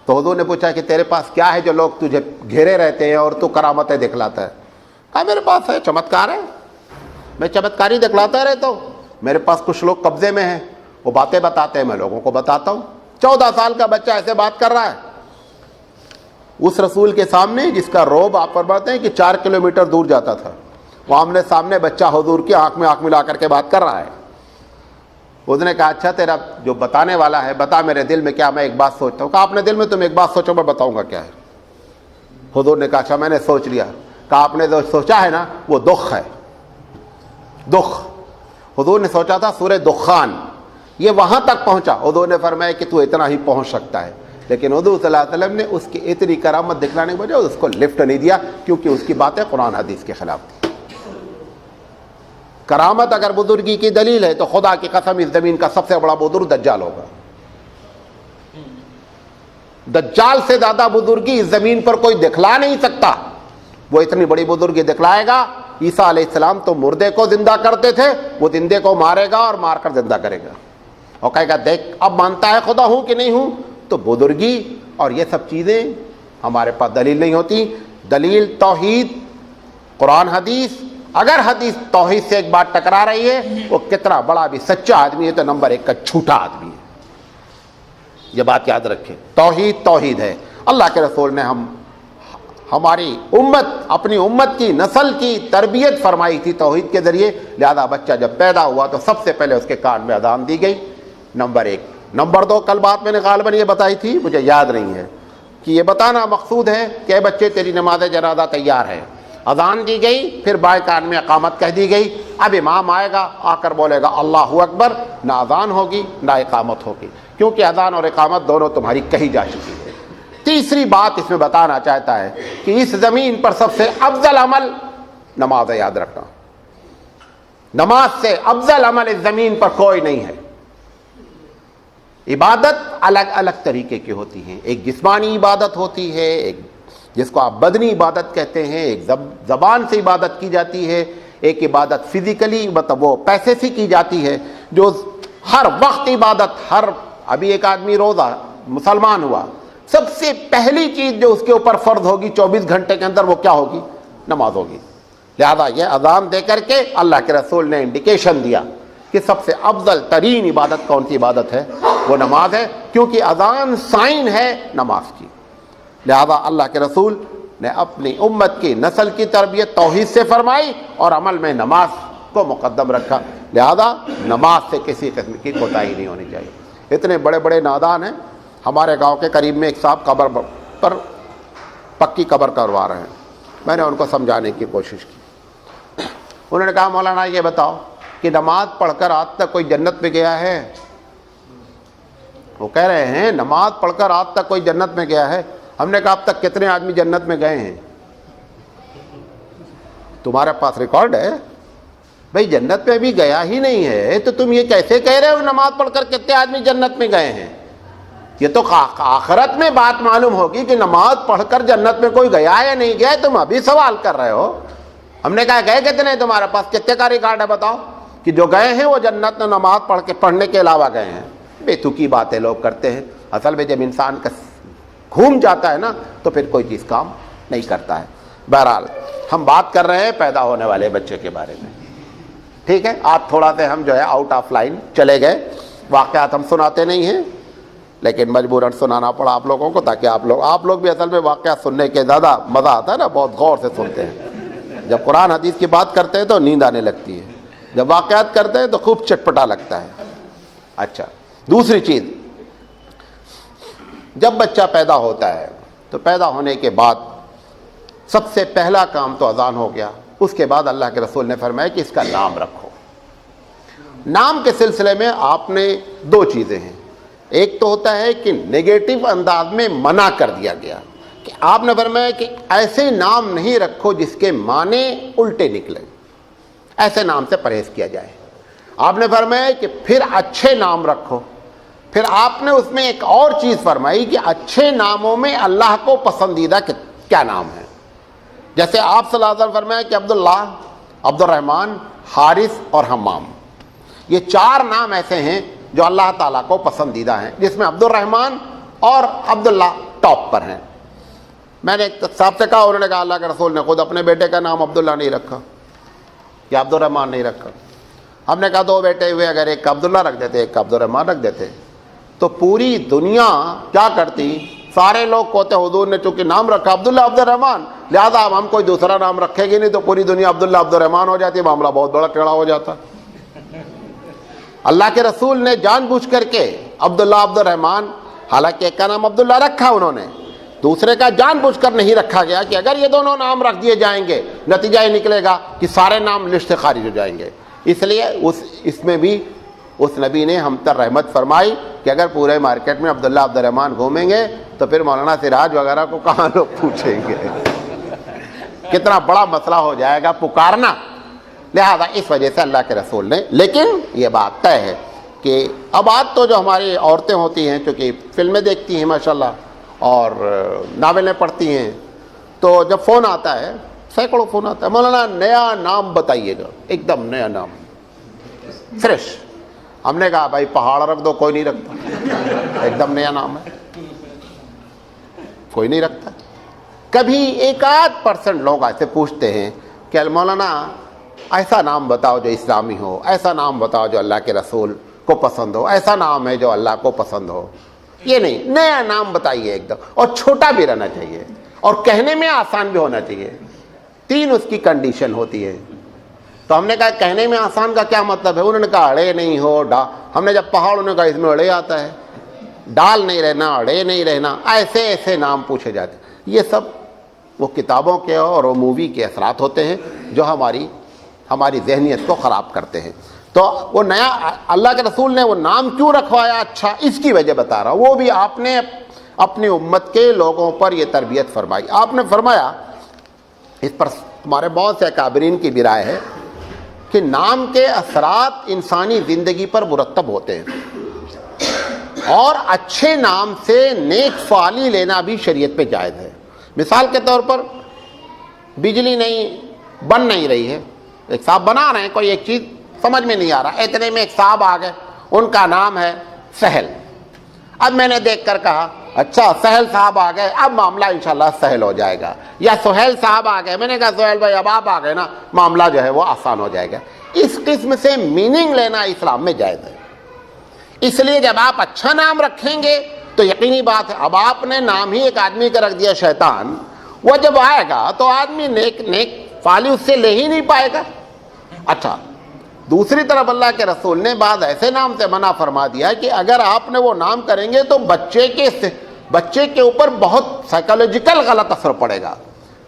تو حضور نے پوچھا کہ تیرے پاس کیا ہے جو لوگ تجھے گھیرے رہتے ہیں اور تو کرامتیں دکھلاتا ہے؟ کہا میرے پاس ہے چمتکار ہے، میں چمتکاری دکھلاتا رہتا ہوں، میرے پاس کچھ لوگ قبضے میں ہیں، وہ باتیں بتاتے ہیں میں لوگوں کو بتاتا ہوں۔ 14 سال کا بچہ ایسے بات کر رہا ہے اس رسول کے سامنے جس کا روب آپ فرماتے ہیں کہ 4 کلومیٹر دور جاتا تھا، وہ آمنے سامنے بچہ حضور کی آنکھ میں آنکھ ملا کر کے بات کر رہا ہے۔ اس نے کہا اچھا تیرا جو بتانے والا ہے بتا میرے دل میں کیا، میں ایک بات سوچتا ہوں۔ کہا اپنے دل میں تم ایک بات سوچو میں بتاؤں گا کیا ہے۔ حضور نے کہا اچھا میں نے سوچ لیا۔ کہا آپ نے جو سوچا ہے نا وہ دکھ ہے، دکھ۔ حضور نے سوچا تھا سورہ دخان، یہ وہاں تک پہنچا۔ حضور نے فرمایا کہ تو اتنا ہی پہنچ سکتا ہے، لیکن حضور صلی اللہ علیہ وسلم نے اس کی اتنی کرامت دکھلانے کی وجہ اس کو لفٹ نہیں دیا، کیونکہ اس کی باتیں قرآن حدیث کے خلاف تھی۔ کرامت اگر بزرگی کی دلیل ہے تو خدا کی قسم اس زمین کا سب سے بڑا بزرگ دجال ہوگا. دجال سے زیادہ بزرگی اس زمین پر کوئی دکھلا نہیں سکتا. وہ اتنی بڑی بزرگی دکھلائے گا. عیسیٰ علیہ السلام تو مردے کو زندہ کرتے تھے, وہ زندے کو مارے گا اور مار کر زندہ کرے گا اور کہے گا دیکھ اب مانتا ہے خدا ہوں کہ نہیں ہوں. تو بزرگی اور یہ سب چیزیں ہمارے پاس دلیل نہیں ہوتی. دلیل توحید, قرآن حدیث. اگر حدیث توحید سے ایک بات ٹکرا رہی ہے, وہ کتنا بڑا بھی سچا آدمی ہے تو نمبر 1 کا جھوٹا آدمی ہے. یہ بات یاد رکھیں, توحید توحید ہے. اللہ کے رسول نے ہماری امت, اپنی امت کی نسل کی تربیت فرمائی تھی توحید کے ذریعے. لہذا بچہ جب پیدا ہوا تو سب سے پہلے اس کے کان میں اذان دی گئی, نمبر 1. نمبر 2, کل بات میں نے غالباً یہ بتائی تھی, مجھے یاد نہیں ہے, کہ یہ بتانا مقصود ہے کہ اے بچے تیری نماز جنازہ تیار ہے. اذان دی گئی, پھر بائیں کان میں اقامت کہہ دی گئی. اب امام آئے گا, آ کر بولے گا اللہ اکبر. نہ اذان ہوگی نہ اقامت ہوگی, کیونکہ اذان اور اقامت دونوں تمہاری کہی جا چکی ہے. تیسری بات اس میں بتانا چاہتا ہے کہ اس زمین پر سب سے افضل عمل نماز ہے. یاد رکھنا, نماز سے افضل عمل اس زمین پر کوئی نہیں ہے. عبادت الگ الگ طریقے کی ہوتی ہیں. ایک جسمانی عبادت ہوتی ہے, ایک جس کو آپ بدنی عبادت کہتے ہیں, ایک زبان سے عبادت کی جاتی ہے, ایک عبادت فزیکلی مطلب وہ پیسے سے کی جاتی ہے, جو ہر وقت عبادت. ابھی ایک آدمی روزہ مسلمان ہوا, سب سے پہلی چیز جو اس کے اوپر فرض ہوگی 24 گھنٹے کے اندر وہ کیا ہوگی؟ نماز ہوگی. لہذا یہ اذان دے کر کے اللہ کے رسول نے انڈیکیشن دیا کہ سب سے افضل ترین عبادت کون سی عبادت ہے؟ وہ نماز ہے, کیونکہ اذان سائن ہے نماز کی. لہذا اللہ کے رسول نے اپنی امت کی نسل کی تربیت توحید سے فرمائی اور عمل میں نماز کو مقدم رکھا. لہذا نماز سے کسی قسم کی کوتاہی نہیں ہونی چاہیے. اتنے بڑے بڑے نادان ہیں. ہمارے گاؤں کے قریب میں ایک صاحب قبر پر پکی قبر کروا رہے ہیں. میں نے ان کو سمجھانے کی کوشش کی. انہوں نے کہا مولانا یہ بتاؤ کہ نماز پڑھ کر آج تک کوئی جنت میں گیا ہے؟ وہ کہہ رہے ہیں نماز پڑھ کر آج تک کوئی جنت میں گیا ہے. ہم نے کہا اب تک کتنے آدمی جنت میں گئے ہیں؟ تمہارے پاس ریکارڈ ہے؟ بھئی جنت میں بھی گیا ہی نہیں ہے تو تم یہ کیسے کہہ رہے ہو نماز پڑھ کر کتنے آدمی جنت میں گئے ہیں؟ یہ تو آخرت میں بات معلوم ہوگی کہ نماز پڑھ کر جنت میں کوئی گیا یا نہیں گیا. تم ابھی سوال کر رہے ہو. ہم نے کہا گئے کتنے, تمہارے پاس کتنے کا ریکارڈ ہے بتاؤ کہ جو گئے ہیں وہ جنت میں نماز پڑھنے کے علاوہ گئے ہیں. بے تکی باتیں لوگ کرتے ہیں. اصل میں جب انسان کا گھوم جاتا ہے نا تو پھر کوئی چیز کام نہیں کرتا ہے. بہرحال ہم بات کر رہے ہیں پیدا ہونے والے بچے کے بارے میں, ٹھیک ہے. آج تھوڑا سا ہم جو ہے آؤٹ آف لائن چلے گئے. واقعات ہم سناتے نہیں ہیں لیکن مجبوراً سنانا پڑا آپ لوگوں کو, تاکہ آپ لوگ بھی اصل میں واقعات سننے کے زیادہ مزہ آتا ہے نا, بہت غور سے سنتے ہیں. جب قرآن حدیث کی بات کرتے ہیں تو نیند آنے لگتی ہے, جب واقعات کرتے ہیں تو خوب چٹپٹا لگتا ہے. اچھا, دوسری چیز, جب بچہ پیدا ہوتا ہے تو پیدا ہونے کے بعد سب سے پہلا کام تو اذان ہو گیا. اس کے بعد اللہ کے رسول نے فرمایا کہ اس کا نام رکھو. نام کے سلسلے میں آپ نے 2 چیزیں ہیں. ایک تو ہوتا ہے کہ نیگیٹو انداز میں منع کر دیا گیا کہ آپ نے فرمایا کہ ایسے نام نہیں رکھو جس کے معنی الٹے نکلیں, ایسے نام سے پرہیز کیا جائے. آپ نے فرمایا کہ پھر اچھے نام رکھو. پھر آپ نے اس میں ایک اور چیز فرمائی کہ اچھے ناموں میں اللہ کو پسندیدہ کیا نام ہے. جیسے آپ صلی اللہ علیہ وسلم فرمایا کہ عبداللہ, عبد الرحمن, حارث اور حمام, یہ 4 نام ایسے ہیں جو اللہ تعالیٰ کو پسندیدہ ہیں, جس میں عبد الرحمن اور عبداللہ ٹاپ پر ہیں. میں نے ایک صاحب سے کہا, انہوں نے کہا اللہ کے رسول نے خود اپنے بیٹے کا نام عبداللہ نہیں رکھا یا عبد الرحمن نہیں رکھا. ہم نے کہا 2 بیٹے ہوئے, اگر ایک کا عبداللہ رکھ دیتے ایک کا عبد الرحمن رکھ دیتے تو پوری دنیا کیا کرتی؟ سارے لوگ کہتے حضور نے چونکہ نام رکھا عبداللہ عبد الرحمن, لہذا اب ہم کوئی دوسرا نام رکھے گی نہیں, تو پوری دنیا عبداللہ عبد الرحمن ہو جاتی, معاملہ بہت بڑا ٹیڑھا ہو جاتا. اللہ کے رسول نے جان بوجھ کر کے عبداللہ عبد الرحمن, حالانکہ ایک کا نام عبداللہ رکھا انہوں نے, دوسرے کا جان بوجھ کر نہیں رکھا گیا کہ اگر یہ دونوں نام رکھ دیے جائیں گے نتیجہ یہ نکلے گا کہ سارے نام لسٹ سے خارج ہو جائیں گے. اس لیے اس میں بھی اس نبی نے ہم تر رحمت فرمائی کہ اگر پورے مارکیٹ میں عبداللہ عبد الرحمن گھومیں گے تو پھر مولانا سراج وغیرہ کو کہاں لوگ پوچھیں گے. کتنا بڑا مسئلہ ہو جائے گا پکارنا. لہذا اس وجہ سے اللہ کے رسول نے، لیکن یہ بات طے ہے کہ اب آج تو جو ہماری عورتیں ہوتی ہیں چونکہ فلمیں دیکھتی ہیں ماشاءاللہ اور ناولیں پڑھتی ہیں، تو جب فون آتا ہے، سینکڑوں فون آتا ہے، مولانا نیا نام بتائیے گا، ایک دم نیا نام فریش۔ ہم نے کہا بھائی پہاڑ رکھ دو، کوئی نہیں رکھتا، ایک دم نیا نام ہے، کوئی نہیں رکھتا۔ کبھی 1-8% لوگ ایسے پوچھتے ہیں کہ مولانا ایسا نام بتاؤ جو اسلامی ہو، ایسا نام بتاؤ جو اللہ کے رسول کو پسند ہو، ایسا نام ہے جو اللہ کو پسند ہو۔ یہ نہیں، نیا نام بتائیے ایک دم، اور چھوٹا بھی رہنا چاہیے اور کہنے میں آسان بھی ہونا چاہیے۔ 3 اس کی کنڈیشن ہوتی ہے۔ تو ہم نے کہا کہنے میں آسان کا کیا مطلب ہے؟ انہوں نے کہا اڑے نہیں ہو ڈا۔ ہم نے جب پہاڑ، انہوں نے کہا اس میں اڑے آتا ہے، ڈال نہیں رہنا، اڑے نہیں رہنا، ایسے ایسے نام پوچھے جاتے ہیں۔ یہ سب وہ کتابوں کے اور وہ مووی کے اثرات ہوتے ہیں جو ہماری ذہنیت کو خراب کرتے ہیں۔ تو وہ نیا اللہ کے رسول نے وہ نام کیوں رکھوایا؟ اچھا، اس کی وجہ بتا رہا ہوں۔ وہ بھی آپ نے اپنی امت کے لوگوں پر یہ تربیت فرمائی۔ آپ نے فرمایا، اس پر تمہارے بہت سے اکابرین کی بھی رائے ہے کہ نام کے اثرات انسانی زندگی پر مرتب ہوتے ہیں، اور اچھے نام سے نیک فعالی لینا بھی شریعت پہ جائز ہے۔ مثال کے طور پر بجلی بن نہیں رہی ہے، ایک صاحب بنا رہے ہیں کوئی ایک چیز، سمجھ میں نہیں آ رہا، اتنے میں ایک صاحب آ گئے، ان کا نام ہے سہل۔ اب میں نے دیکھ کر کہا اچھا سہل صاحب آ گئے، اب معاملہ انشاءاللہ سہل ہو جائے گا، یا سہیل صاحب آ گئے، میں نے کہا سہیل بھائی اب آپ آ گئے نا، معاملہ جو ہے وہ آسان ہو جائے گا۔ اس قسم سے میننگ لینا اسلام میں جائز ہے۔ اس لیے جب آپ اچھا نام رکھیں گے تو یقینی بات ہے، اب آپ نے نام ہی ایک آدمی کا رکھ دیا شیطان، وہ جب آئے گا تو آدمی نیک فعالی اس سے لے ہی نہیں پائے گا۔ اچھا، دوسری طرف اللہ کے رسول نے بعض ایسے نام سے منع فرما دیا کہ اگر آپ نے وہ نام کریں گے تو بچے کے اوپر بہت سائیکولوجیکل غلط اثر پڑے گا۔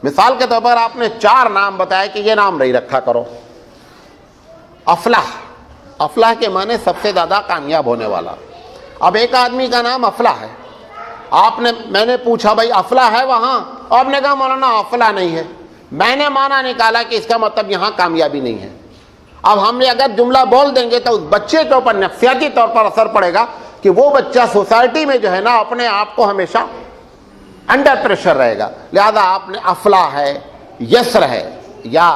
مثال کے طور پر آپ نے 4 نام بتایا کہ یہ نام نہیں رکھا کرو۔ افلاح کے معنی سب سے زیادہ کامیاب ہونے والا۔ اب ایک آدمی کا نام افلاح ہے، میں نے پوچھا بھائی افلاح ہے وہاں؟ آپ نے کہا مولانا افلاح نہیں ہے۔ میں نے معنی نکالا کہ اس کا مطلب یہاں کامیابی نہیں ہے۔ اب ہم نے اگر جملہ بول دیں گے تو اس بچے کے اوپر نفسیاتی طور پر اثر پڑے گا کہ وہ بچہ سوسائٹی میں جو ہے نا اپنے آپ کو ہمیشہ انڈر پریشر رہے گا۔ لہذا آپ نے افلاح ہے، یسر ہے، یا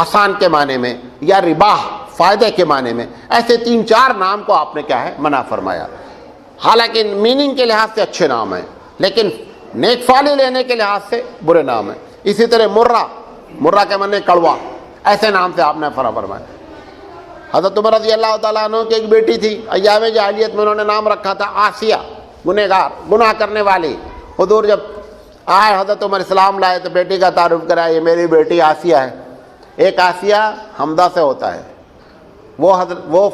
آسان کے معنی میں، یا رباح فائدے کے معنی میں، ایسے 3-4 نام کو آپ نے کیا ہے منع فرمایا۔ حالانکہ میننگ کے لحاظ سے اچھے نام ہیں لیکن نیک فعالی لینے کے لحاظ سے برے نام ہیں۔ اسی طرح مرہ کے معنی کڑوا، ایسے نام سے آپ نے فرمایا۔ حضرت عمر رضی اللہ تعالیٰ عنہ کی ایک بیٹی تھی، ایام جاہلیت میں انہوں نے نام رکھا تھا آسیہ، گناہ کرنے والی۔ حضور جب آئے، حضرت عمر اسلام لائے تو بیٹی کا تعارف کرایا، یہ میری بیٹی آسیہ ہے۔ ایک آسیہ حمدہ سے ہوتا ہے، وہ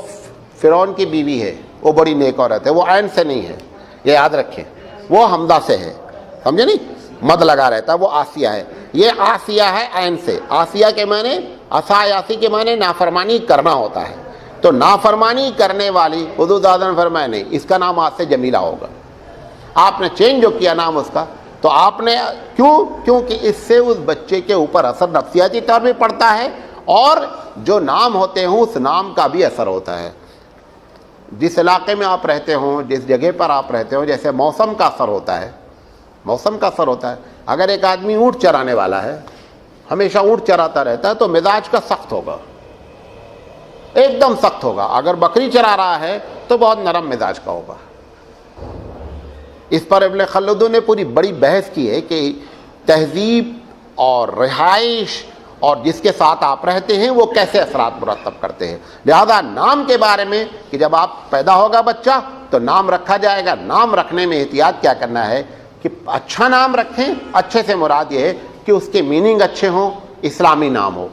فرعون کی بیوی ہے، وہ بڑی نیک عورت ہے، وہ عین سے نہیں ہے، یہ یاد رکھیں، وہ حمدہ سے ہے، سمجھے نہیں، مد لگا رہتا ہے، وہ آسیہ ہے۔ یہ آسیہ ہے عین سے۔ آسیہ کے معنی عصایاسی کے معنی نافرمانی کرنا ہوتا ہے، تو نافرمانی کرنے والی حضور صلی اللہ علیہ وسلم نے فرمایا نہیں، اس کا نام آج سے جمیلہ ہوگا۔ آپ نے چینج جو کیا نام اس کا، تو آپ نے کیونکہ اس سے اس بچے کے اوپر اثر نفسیاتی طور پہ پڑتا ہے، اور جو نام ہوتے ہیں اس نام کا بھی اثر ہوتا ہے۔ جس علاقے میں آپ رہتے ہوں، جس جگہ پر آپ رہتے ہوں، جیسے موسم کا اثر ہوتا ہے، موسم کا اثر ہوتا ہے۔ اگر ایک آدمی اونٹ چرانے والا ہے، ہمیشہ اونٹ چراتا رہتا ہے، تو مزاج کا سخت ہوگا، ایک دم سخت ہوگا۔ اگر بکری چرا رہا ہے تو بہت نرم مزاج کا ہوگا۔ اس پر ابن خلدون نے پوری بڑی بحث کی ہے کہ تہذیب اور رہائش اور جس کے ساتھ آپ رہتے ہیں وہ کیسے اثرات مرتب کرتے ہیں۔ لہذا نام کے بارے میں کہ جب آپ پیدا ہوگا بچہ تو نام رکھا جائے گا، نام رکھنے میں احتیاط کیا کرنا ہے کہ اچھا نام رکھیں۔ اچھے سے مراد یہ ہے کہ اس کے میننگ اچھے ہوں، اسلامی نام ہو۔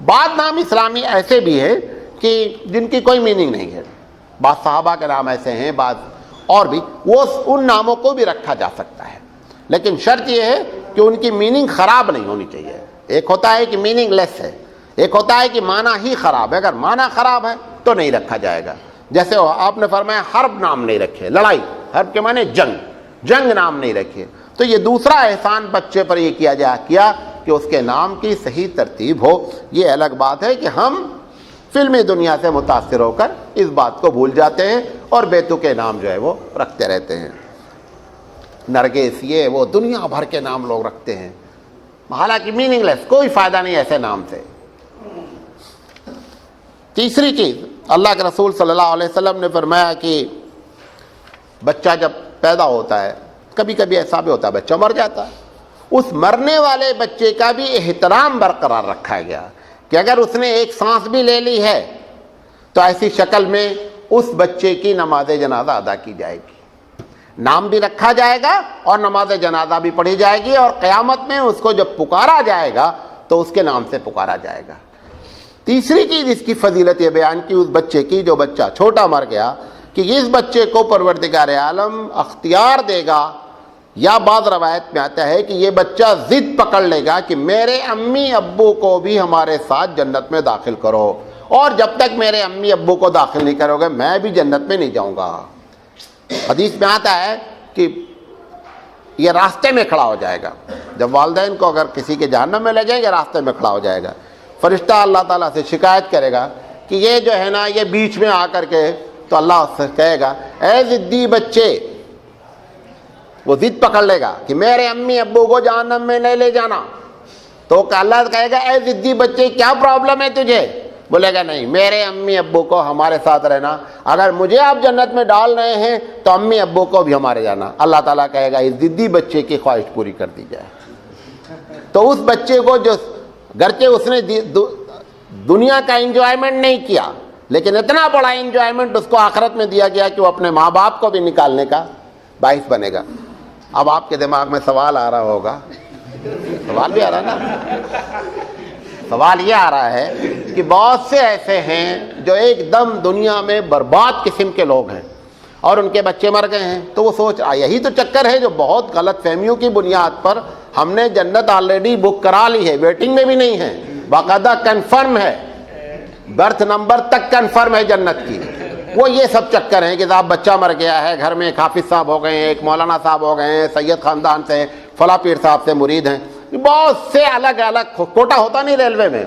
بعض نام اسلامی ایسے بھی ہیں کہ جن کی کوئی میننگ نہیں ہے، بعض صحابہ کے نام ایسے ہیں، بعض اور بھی، وہ ان ناموں کو بھی رکھا جا سکتا ہے، لیکن شرط یہ ہے کہ ان کی میننگ خراب نہیں ہونی چاہیے۔ ایک ہوتا ہے کہ میننگ لیس ہے، ایک ہوتا ہے کہ معنی ہی خراب ہے۔ اگر معنی خراب ہے تو نہیں رکھا جائے گا۔ جیسے آپ نے فرمایا حرب نام نہیں رکھے، لڑائی، حرب کے معنی جنگ نام نہیں رکھے، تو یہ دوسرا احسان بچے پر یہ کیا کہ اس کے نام کی صحیح ترتیب ہو. یہ الگ بات ہے کہ ہم فلمی دنیا سے متاثر ہو کر اس بات کو بھول جاتے ہیں اور بیتو کے نام جو ہے وہ رکھتے رہتے ہیں. نرگس یہ وہ دنیا بھر کے نام لوگ رکھتے ہیں، حالانکہ میننگ لیس، کوئی فائدہ نہیں ایسے نام سے. تیسری چیز، اللہ کے رسول صلی اللہ علیہ وسلم نے فرمایا کہ بچہ جب پیدا ہوتا ہے، کبھی کبھی ایسا بھی ہوتا ہے بچہ مر جاتا ہے، اس مرنے والے بچے کا بھی احترام برقرار رکھا گیا کہ اگر اس نے ایک سانس بھی لے لی ہے تو ایسی شکل میں اس بچے کی نماز جنازہ ادا کی جائے گی، نام بھی رکھا جائے گا اور نماز جنازہ بھی پڑھی جائے گی، اور قیامت میں اس کو جب پکارا جائے گا تو اس کے نام سے پکارا جائے گا. تیسری چیز اس کی فضیلت یہ بیان کی اس بچے کی جو بچہ چھوٹا مر گیا، کہ اس بچے کو پروردگار عالم اختیار دے گا، یا بعض روایت میں آتا ہے کہ یہ بچہ ضد پکڑ لے گا کہ میرے امی ابو کو بھی ہمارے ساتھ جنت میں داخل کرو، اور جب تک میرے امی ابو کو داخل نہیں کرو گے میں بھی جنت میں نہیں جاؤں گا. حدیث میں آتا ہے کہ یہ راستے میں کھڑا ہو جائے گا، جب والدین کو اگر کسی کے جہنم میں لے جائیں گے راستے میں کھڑا ہو جائے گا. فرشتہ اللہ تعالیٰ سے شکایت کرے گا کہ یہ جو ہے نا یہ بیچ میں آ کر کے، تو اللہ اس سے کہے گا اے ضدی بچے، وہ ضد پکڑ لے گا کہ میرے امی ابو کو جہنم میں نہیں لے جانا، تو اللہ کہے گا اے ضدی بچے کیا پرابلم ہے تجھے؟ بولے گا نہیں، میرے امی ابو کو ہمارے ساتھ رہنا، اگر مجھے آپ جنت میں ڈال رہے ہیں تو امی ابو کو بھی ہمارے جانا. اللہ تعالیٰ کہے گا اس ضدی بچے کی خواہش پوری کر دی جائے. تو اس بچے کو جو گرچہ اس نے دنیا کا انجوائمنٹ نہیں کیا، لیکن اتنا بڑا انجوائمنٹ اس کو آخرت میں دیا گیا کہ وہ اپنے ماں باپ کو بھی نکالنے کا باعث بنے گا. اب آپ کے دماغ میں سوال آ رہا ہوگا، سوال بھی آ رہا ہے نا، سوال یہ آ رہا ہے کہ بہت سے ایسے ہیں جو ایک دم دنیا میں برباد قسم کے لوگ ہیں اور ان کے بچے مر گئے ہیں، تو وہ سوچ یہی تو چکر ہے جو بہت غلط فہمیوں کی بنیاد پر ہم نے جنت آلریڈی بک کرا لی ہے، ویٹنگ میں بھی نہیں ہے، باقاعدہ کنفرم ہے، برتھ نمبر تک کنفرم ہے جنت کی. وہ یہ سب چکر ہیں کہ صاحب بچہ مر گیا ہے، گھر میں ایک حافظ صاحب ہو گئے ہیں، ایک مولانا صاحب ہو گئے ہیں، سید خاندان سے فلاں پیر صاحب سے مرید ہیں، بہت سے الگ الگ کوٹا ہوتا نہیں ریلوے میں،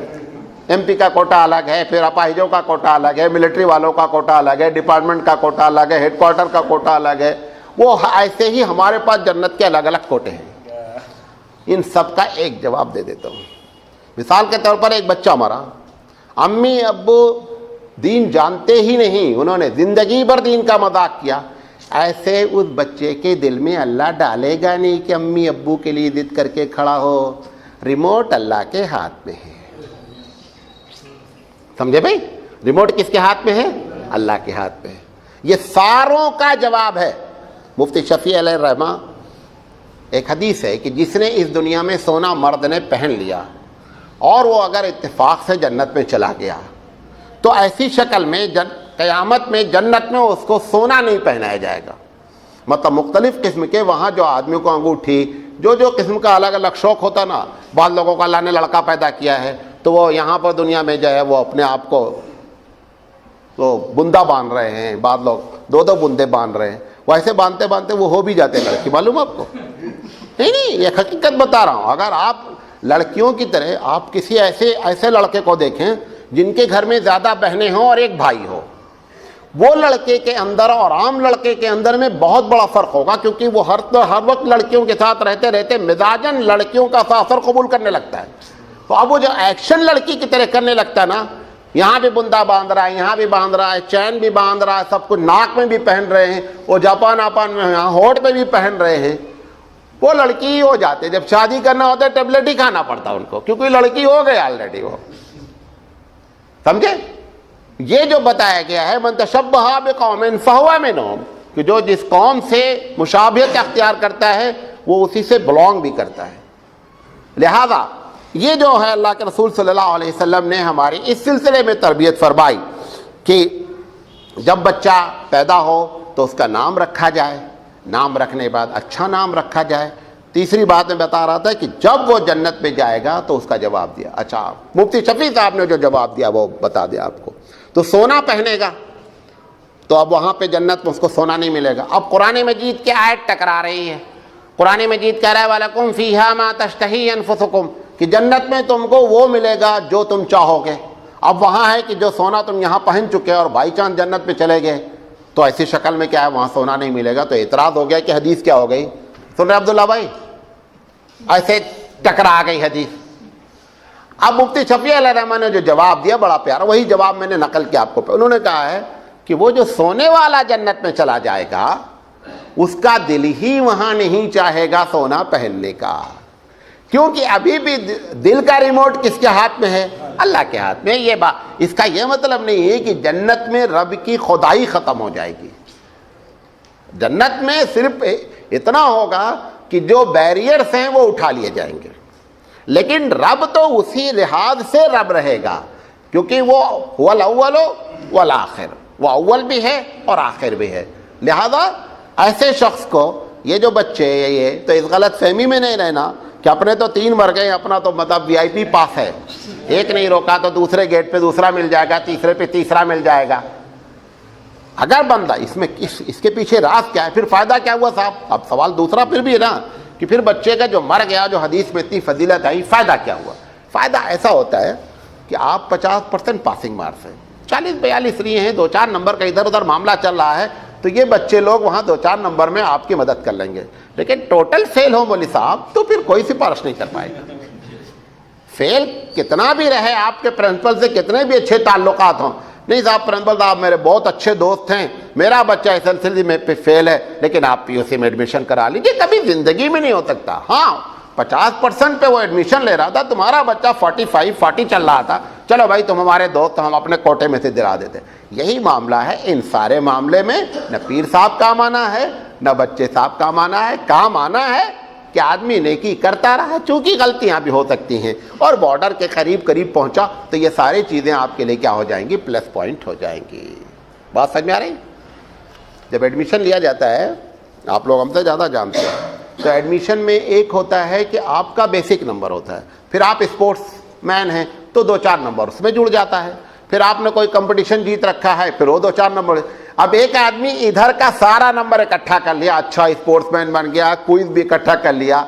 ایم پی کا کوٹا الگ ہے، پھر اپاہجوں کا کوٹا الگ ہے، ملٹری والوں کا کوٹا الگ ہے، ڈپارٹمنٹ کا کوٹا الگ ہے، ہیڈ کوارٹر کا کوٹا الگ ہے. وہ ایسے ہی ہمارے پاس جنت کے الگ الگ کوٹے ہیں. ان سب کا ایک جواب دے دیتا ہوں. مثال کے طور پر ایک بچہ مرا، امی ابو دین جانتے ہی نہیں، انہوں نے زندگی بھر دین کا مذاق کیا، ایسے اس بچے کے دل میں اللہ ڈالے گا نہیں کہ امی ابو کے لیے ضد کر کے کھڑا ہو. ریموٹ اللہ کے ہاتھ میں ہے، سمجھے بھائی؟ ریموٹ کس کے ہاتھ میں ہے؟ اللہ کے ہاتھ میں ہے. یہ ساروں کا جواب ہے. مفتی شفیع علیہ الرحمہ ایک حدیث ہے کہ جس نے اس دنیا میں سونا مرد نے پہن لیا اور وہ اگر اتفاق سے جنت میں چلا گیا تو ایسی شکل میں قیامت میں جنت میں اس کو سونا نہیں پہنایا جائے گا. مطلب مختلف قسم کے وہاں جو آدمیوں کو انگوٹھی جو قسم کا الگ الگ شوق ہوتا نا، بعض لوگوں کو اللہ نے لڑکا پیدا کیا ہے تو وہ یہاں پر دنیا میں جو ہے وہ اپنے آپ کو تو بندہ باندھ رہے ہیں، بعض لوگ دو بندے باندھ رہے ہیں، وہ ایسے باندھتے باندھتے وہ ہو بھی جاتے ہیں لڑکی. معلوم آپ کو؟ نہیں، یہ حقیقت بتا رہا ہوں. اگر آپ لڑکیوں کی طرح آپ کسی ایسے لڑکے کو دیکھیں جن کے گھر میں زیادہ بہنیں ہوں اور ایک بھائی ہو، وہ لڑکے کے اندر اور عام لڑکے کے اندر میں بہت بڑا فرق ہوگا، کیونکہ وہ ہر وقت لڑکیوں کے ساتھ رہتے رہتے مزاجن لڑکیوں کا اثر قبول کرنے لگتا ہے. تو اب وہ جو ایکشن لڑکی کی طرح کرنے لگتا ہے نا، یہاں بھی بندہ باندھ رہا ہے، یہاں بھی باندھ رہا ہے، چین بھی باندھ رہا ہے، سب کچھ ناک میں بھی پہن رہے ہیں، وہ جاپان میں یہاں ہونٹ میں بھی پہن رہے ہیں، وہ لڑکی ہو جاتے. جب شادی کرنا ہوتا ہے ٹیبلٹ ہی کھانا پڑتا ان کو، کیونکہ لڑکی ہو گئی آلریڈی. وہ سمجھے؟ یہ جو بتایا گیا ہے من تشبہ بقوم فہو منہم، کہ جو جس قوم سے مشابہت اختیار کرتا ہے وہ اسی سے بلونگ بھی کرتا ہے. لہذا یہ جو ہے اللہ کے رسول صلی اللہ علیہ وسلم نے ہماری اس سلسلے میں تربیت فرمائی کہ جب بچہ پیدا ہو تو اس کا نام رکھا جائے، نام رکھنے کے بعد اچھا نام رکھا جائے. تیسری بات میں بتا رہا تھا کہ جب وہ جنت میں جائے گا تو اس کا جواب دیا. اچھا، مفتی شفیع صاحب نے جو جواب دیا وہ بتا دیا آپ کو. تو سونا پہنے گا تو اب وہاں پہ جنت میں اس کو سونا نہیں ملے گا. اب قرآن مجید کی آیت ٹکرا رہی ہے. قرآن مجید کہہ رہا ہے وَلَكُمْ فِيهَا مَا تَشْتَهِي أَنفُسُكُمْ، کہ جنت میں تم کو وہ ملے گا جو تم چاہو گے. اب وہاں ہے کہ جو سونا تم یہاں پہن چکے اور بائی چانس جنت میں چلے گئے تو ایسی شکل میں کیا ہے وہاں سونا نہیں ملے گا. تو اعتراض ہو گیا کہ حدیث کیا ہو گئی. سن رہے عبداللہ بھائی, ایسے ٹکرا گئی حدیث. اب مفتی شفیع علیہ الرحمٰن نے جو جواب دیا بڑا پیارا, وہی جواب میں نے نقل کیا آپ کو. انہوں نے کہا ہے کہ وہ جو سونے والا جنت میں چلا جائے گا اس کا دل ہی وہاں نہیں چاہے گا سونا پہننے کا, کیونکہ ابھی بھی دل کا ریموٹ کس کے ہاتھ میں ہے؟ اللہ کے ہاتھ میں. یہ بات, اس کا یہ مطلب نہیں ہے کہ جنت میں رب کی خدائی ختم ہو جائے گی. جنت میں صرف اتنا ہوگا کہ جو بیریئرز ہیں وہ اٹھا لیے جائیں گے, لیکن رب تو اسی لحاظ سے رب رہے گا کیونکہ وہ هو الاول والآخر, وہ اول بھی ہے اور آخر بھی ہے. لہذا ایسے شخص کو یہ جو بچے یہ تو اس غلط فہمی میں نہیں رہنا کہ اپنے تو 3 مر گئے, اپنا تو مطلب وی آئی پی پاس ہے, ایک نہیں روکا تو دوسرے گیٹ پہ دوسرا مل جائے گا, تیسرے پہ تیسرا مل جائے گا. اگر بندہ اس میں اس کے پیچھے راز کیا ہے, پھر فائدہ کیا ہوا صاحب؟ اب سوال دوسرا پھر بھی ہے نا کہ پھر بچے کا جو مر گیا جو حدیث میں اتنی فضیلت آئی, فائدہ کیا ہوا؟ فائدہ ایسا ہوتا ہے کہ آپ 50% پاسنگ مارکس ہیں, 40-42 لیے ہیں, 2-4 نمبر کا ادھر ادھر معاملہ چل رہا ہے, تو یہ بچے لوگ وہاں 2-4 نمبر میں آپ کی مدد کر لیں گے. لیکن ٹوٹل فیل ہو مولوی صاحب تو پھر کوئی سفارش نہیں کر پائے گا. فیل کتنا بھی رہے, آپ کے پرنسپل سے کتنے بھی اچھے تعلقات ہوں, نہیں صاحب پرنسپل صاحب میرے بہت اچھے دوست ہیں, میرا بچہ اس سلسلے میں فیل ہے لیکن آپ پی یو سی میں ایڈمیشن کرا لیجیے, کبھی زندگی میں نہیں ہو سکتا. ہاں 50% پہ وہ ایڈمیشن لے رہا تھا, تمہارا بچہ 45-40 چل رہا تھا, چلو بھائی تم ہمارے دوست, ہم اپنے کوٹے میں سے دلا دیتے. یہی معاملہ ہے ان سارے معاملے میں. نہ پیر صاحب کام آنا ہے نہ بچے صاحب کام آنا ہے, کام آنا ہے کہ آدمی نیکی کرتا رہا, چونکہ غلطیاں بھی ہو سکتی ہیں, اور بارڈر کے قریب پہنچا تو یہ ساری چیزیں آپ کے لیے کیا ہو جائیں گی؟ پلس پوائنٹ ہو جائیں گی. بات سمجھ میں آ رہی؟ جب ایڈمیشن لیا جاتا ہے, آپ لوگ ہم سے زیادہ جانتے ہیں, تو ایڈمیشن میں ایک ہوتا ہے کہ آپ کا بیسک نمبر ہوتا ہے, پھر آپ اسپورٹس مین ہیں تو 2-4 نمبر اس میں جڑ جاتا ہے, پھر آپ نے کوئی کمپٹیشن جیت رکھا ہے پھر وہ 2-4 نمبر. اب ایک آدمی ادھر کا سارا نمبر اکٹھا کر لیا, اچھا اسپورٹس مین بن گیا, کوئز بھی اکٹھا کر لیا,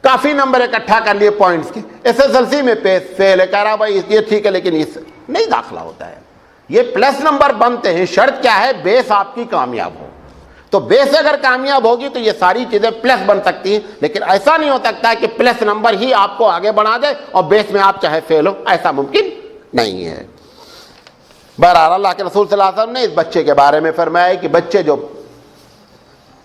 کافی نمبر اکٹھا کر لیے پوائنٹس کے, SSLC میں فیل ہے, کہہ رہا بھائی یہ ٹھیک ہے لیکن اس نہیں داخلہ ہوتا ہے. یہ پلس نمبر بنتے ہیں, شرط کیا ہے؟ بیس آپ کی کامیاب ہو. تو بیس اگر کامیاب ہوگی تو یہ ساری چیزیں پلس بن سکتی ہیں, لیکن ایسا نہیں ہو سکتا کہ پلس نمبر ہی آپ کو آگے بڑھا دے اور بیس میں آپ چاہے فیل ہو, ایسا ممکن نہیں ہے. بہرحال اللہ کے رسول صلی اللہ علیہ وسلم نے اس بچے کے بارے میں فرمایا کہ بچے جو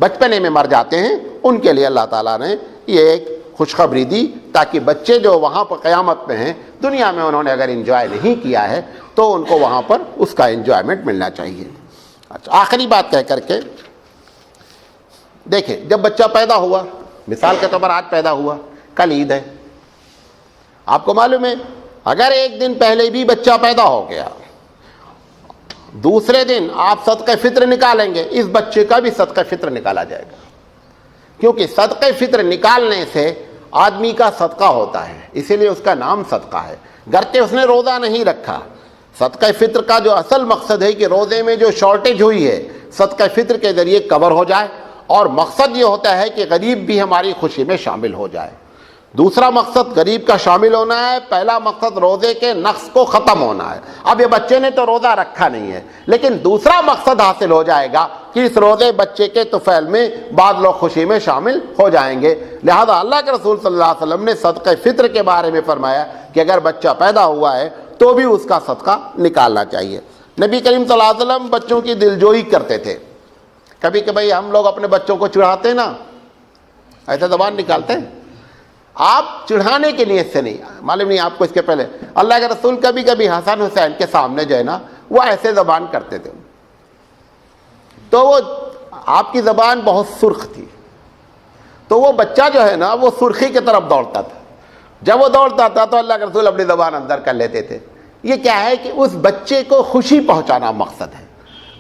بچپنے میں مر جاتے ہیں ان کے لیے اللہ تعالیٰ نے یہ ایک خوشخبری دی, تاکہ بچے جو وہاں پر قیامت میں ہیں, دنیا میں انہوں نے اگر انجوائے نہیں کیا ہے تو ان کو وہاں پر اس کا انجوائمنٹ ملنا چاہیے. اچھا, آخری بات کہہ کر کے دیکھیں, جب بچہ پیدا ہوا, مثال کے طور پر آج پیدا ہوا, کل عید ہے, آپ کو معلوم ہے اگر ایک دن پہلے بھی بچہ پیدا ہو گیا, دوسرے دن آپ صدقہ فطر نکالیں گے, اس بچے کا بھی صدقہ فطر نکالا جائے گا, کیونکہ صدقہ فطر نکالنے سے آدمی کا صدقہ ہوتا ہے, اسی لیے اس کا نام صدقہ ہے. گرچہ اس نے روزہ نہیں رکھا, صدقہ فطر کا جو اصل مقصد ہے کہ روزے میں جو شارٹیج ہوئی ہے صدقہ فطر کے ذریعے کور ہو جائے, اور مقصد یہ ہوتا ہے کہ غریب بھی ہماری خوشی میں شامل ہو جائے. دوسرا مقصد غریب کا شامل ہونا ہے, پہلا مقصد روزے کے نقص کو ختم ہونا ہے. اب یہ بچے نے تو روزہ رکھا نہیں ہے, لیکن دوسرا مقصد حاصل ہو جائے گا کہ اس روزے بچے کے طفیل میں بعض لوگ خوشی میں شامل ہو جائیں گے. لہذا اللہ کے رسول صلی اللہ علیہ وسلم نے صدقہ فطر کے بارے میں فرمایا کہ اگر بچہ پیدا ہوا ہے تو بھی اس کا صدقہ نکالنا چاہیے. نبی کریم صلی اللہ علیہ وسلم بچوں کی دلجوئی کرتے تھے. کبھی کہ بھائی ہم لوگ اپنے بچوں کو چڑھاتے نا, ایسا زبان نکالتے ہیں, آپ چڑھانے کی نیت سے نہیں, معلوم نہیں آپ کو اس کے پہلے اللہ کے رسول کبھی کبھی حسن حسین کے سامنے جو ہے نا وہ ایسے زبان کرتے تھے, تو وہ آپ کی زبان بہت سرخ تھی, تو وہ بچہ جو ہے نا وہ سرخی کی طرف دوڑتا تھا. جب وہ دوڑتا تھا تو اللہ کے رسول اپنی زبان اندر کر لیتے تھے. یہ کیا ہے کہ اس بچے کو خوشی پہنچانا مقصد ہے,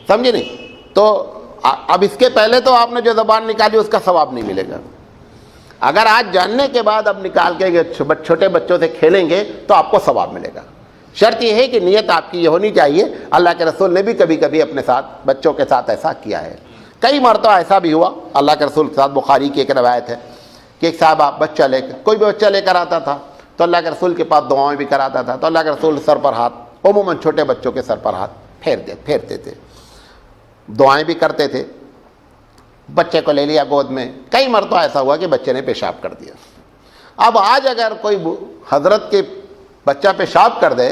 سمجھے نہیں؟ تو اب اس کے پہلے تو آپ نے جو زبان نکالی اس کا ثواب نہیں ملے گا. اگر آج جاننے کے بعد اب نکال کے چھوٹے بچوں سے کھیلیں گے تو آپ کو ثواب ملے گا. شرط یہ ہے کہ نیت آپ کی یہ ہونی چاہیے. اللہ کے رسول نے بھی کبھی کبھی اپنے ساتھ بچوں کے ساتھ ایسا کیا ہے. کئی مرتبہ ایسا بھی ہوا اللہ کے رسول کے ساتھ. بخاری کی ایک روایت ہے کہ ایک صاحب بچہ لے کر کوئی بھی بچہ لے کر آتا تھا تو اللہ کے رسول کے پاس دعائیں بھی کراتا تھا. تو اللہ کے رسول سر پر ہاتھ, عموماً چھوٹے بچوں کے سر پر ہاتھ پھیرتے تھے, دعائیں بھی کرتے تھے. بچے کو لے لیا گود میں, کئی مرتبہ ایسا ہوا کہ بچے نے پیشاب کر دیا. اب آج اگر کوئی حضرت کے بچہ پیشاب کر دے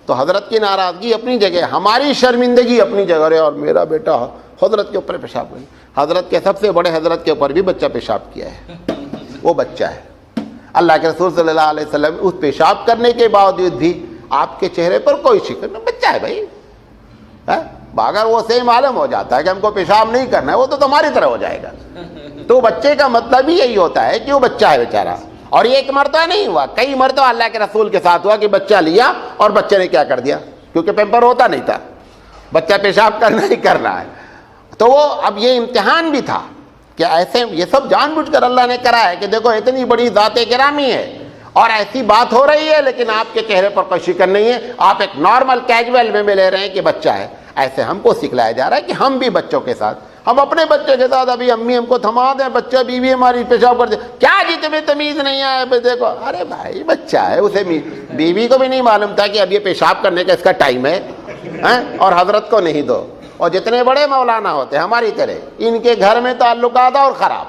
تو حضرت کی ناراضگی اپنی جگہ, ہماری شرمندگی اپنی جگہ. ارے اور میرا بیٹا حضرت کے اوپر پیشاب کر, حضرت کے سب سے بڑے حضرت کے اوپر بھی بچہ پیشاب کیا ہے, وہ بچہ ہے. اللہ کے رسول صلی اللہ علیہ وسلم اس پیشاب کرنے کے باوجود بھی آپ کے چہرے پر کوئی شکر نہیں, بچہ ہے بھائی. اگر وہ سے معلوم ہو جاتا ہے کہ ہم کو پیشاب نہیں کرنا ہے, وہ تو تمہاری طرح ہو جائے گا. تو بچے کا مطلب ہی یہی ہوتا ہے کہ وہ بچہ ہے بیچارہ. اور یہ ایک مرتبہ نہیں ہوا, کئی مرتبہ اللہ کے رسول کے ساتھ ہوا کہ بچہ لیا اور بچے نے کیا کر دیا, کیونکہ پیمپر ہوتا نہیں تھا, بچہ پیشاب کرنا ہی کرنا ہے. تو وہ اب یہ امتحان بھی تھا کہ ایسے یہ سب جان بوجھ کر اللہ نے کرا ہے کہ دیکھو اتنی بڑی ذات گرامی ہے اور ایسی بات ہو رہی ہے لیکن آپ کے چہرے پر کوئی شکر نہیں ہے, آپ ایک نارمل کیجول وے میں لے رہے ہیں کہ بچہ ہے. ایسے ہم کو سکھلایا جا رہا ہے کہ ہم بھی بچوں کے ساتھ, ہم اپنے بچے کے ساتھ ابھی امی ہم کو تھما دیں, بچہ بیوی ہماری پیشاب کر دے, کیا جی تمہیں تمیز نہیں ہے, دیکھو ارے بھائی بچہ ہے, اسے بیوی کو بھی نہیں معلوم تھا کہ اب یہ پیشاب کرنے کا اس کا ٹائم ہے, اور حضرت کو نہیں دو. اور جتنے بڑے مولانا ہوتے ہیں ہماری طرح, ان کے گھر میں تعلقات اور خراب,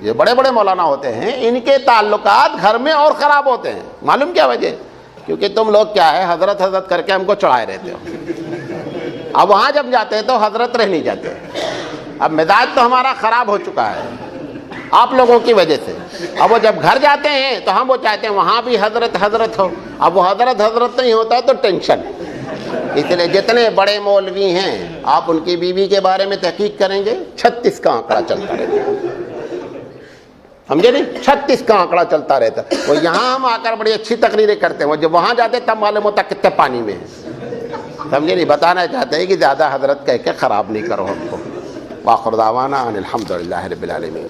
یہ بڑے بڑے مولانا ہوتے ہیں ان کے تعلقات گھر میں اور خراب ہوتے ہیں. معلوم کیا وجہ, کیونکہ تم لوگ کیا ہے حضرت حضرت کر کے ہم کو چڑھائے رہتے ہو. اب وہاں جب جاتے ہیں تو حضرت رہ نہیں جاتے. اب مزاج تو ہمارا خراب ہو چکا ہے آپ لوگوں کی وجہ سے. اب وہ جب گھر جاتے ہیں تو ہم وہ چاہتے ہیں وہاں بھی حضرت حضرت ہو. اب وہ حضرت حضرت نہیں ہوتا تو ٹینشن. اس لیے جتنے بڑے مولوی ہیں آپ ان کی بیوی کے بارے میں تحقیق کریں گے 36 کا آنکڑا چلتا رہتا ہے, سمجھے نہیں, 36 کا آنکڑا چلتا رہتا ہے. وہ یہاں ہم آ کر بڑی اچھی تقریریں کرتے ہیں, وہ جب وہاں جاتے تب معلوم ہوتا کتنے پانی میں ہے, سمجھے نہیں. بتانا چاہتے ہیں کہ زیادہ حضرت کہہ کے خراب نہیں کرو ہم کو. وآخر دعوانا ان الحمد للہ رب العالمین.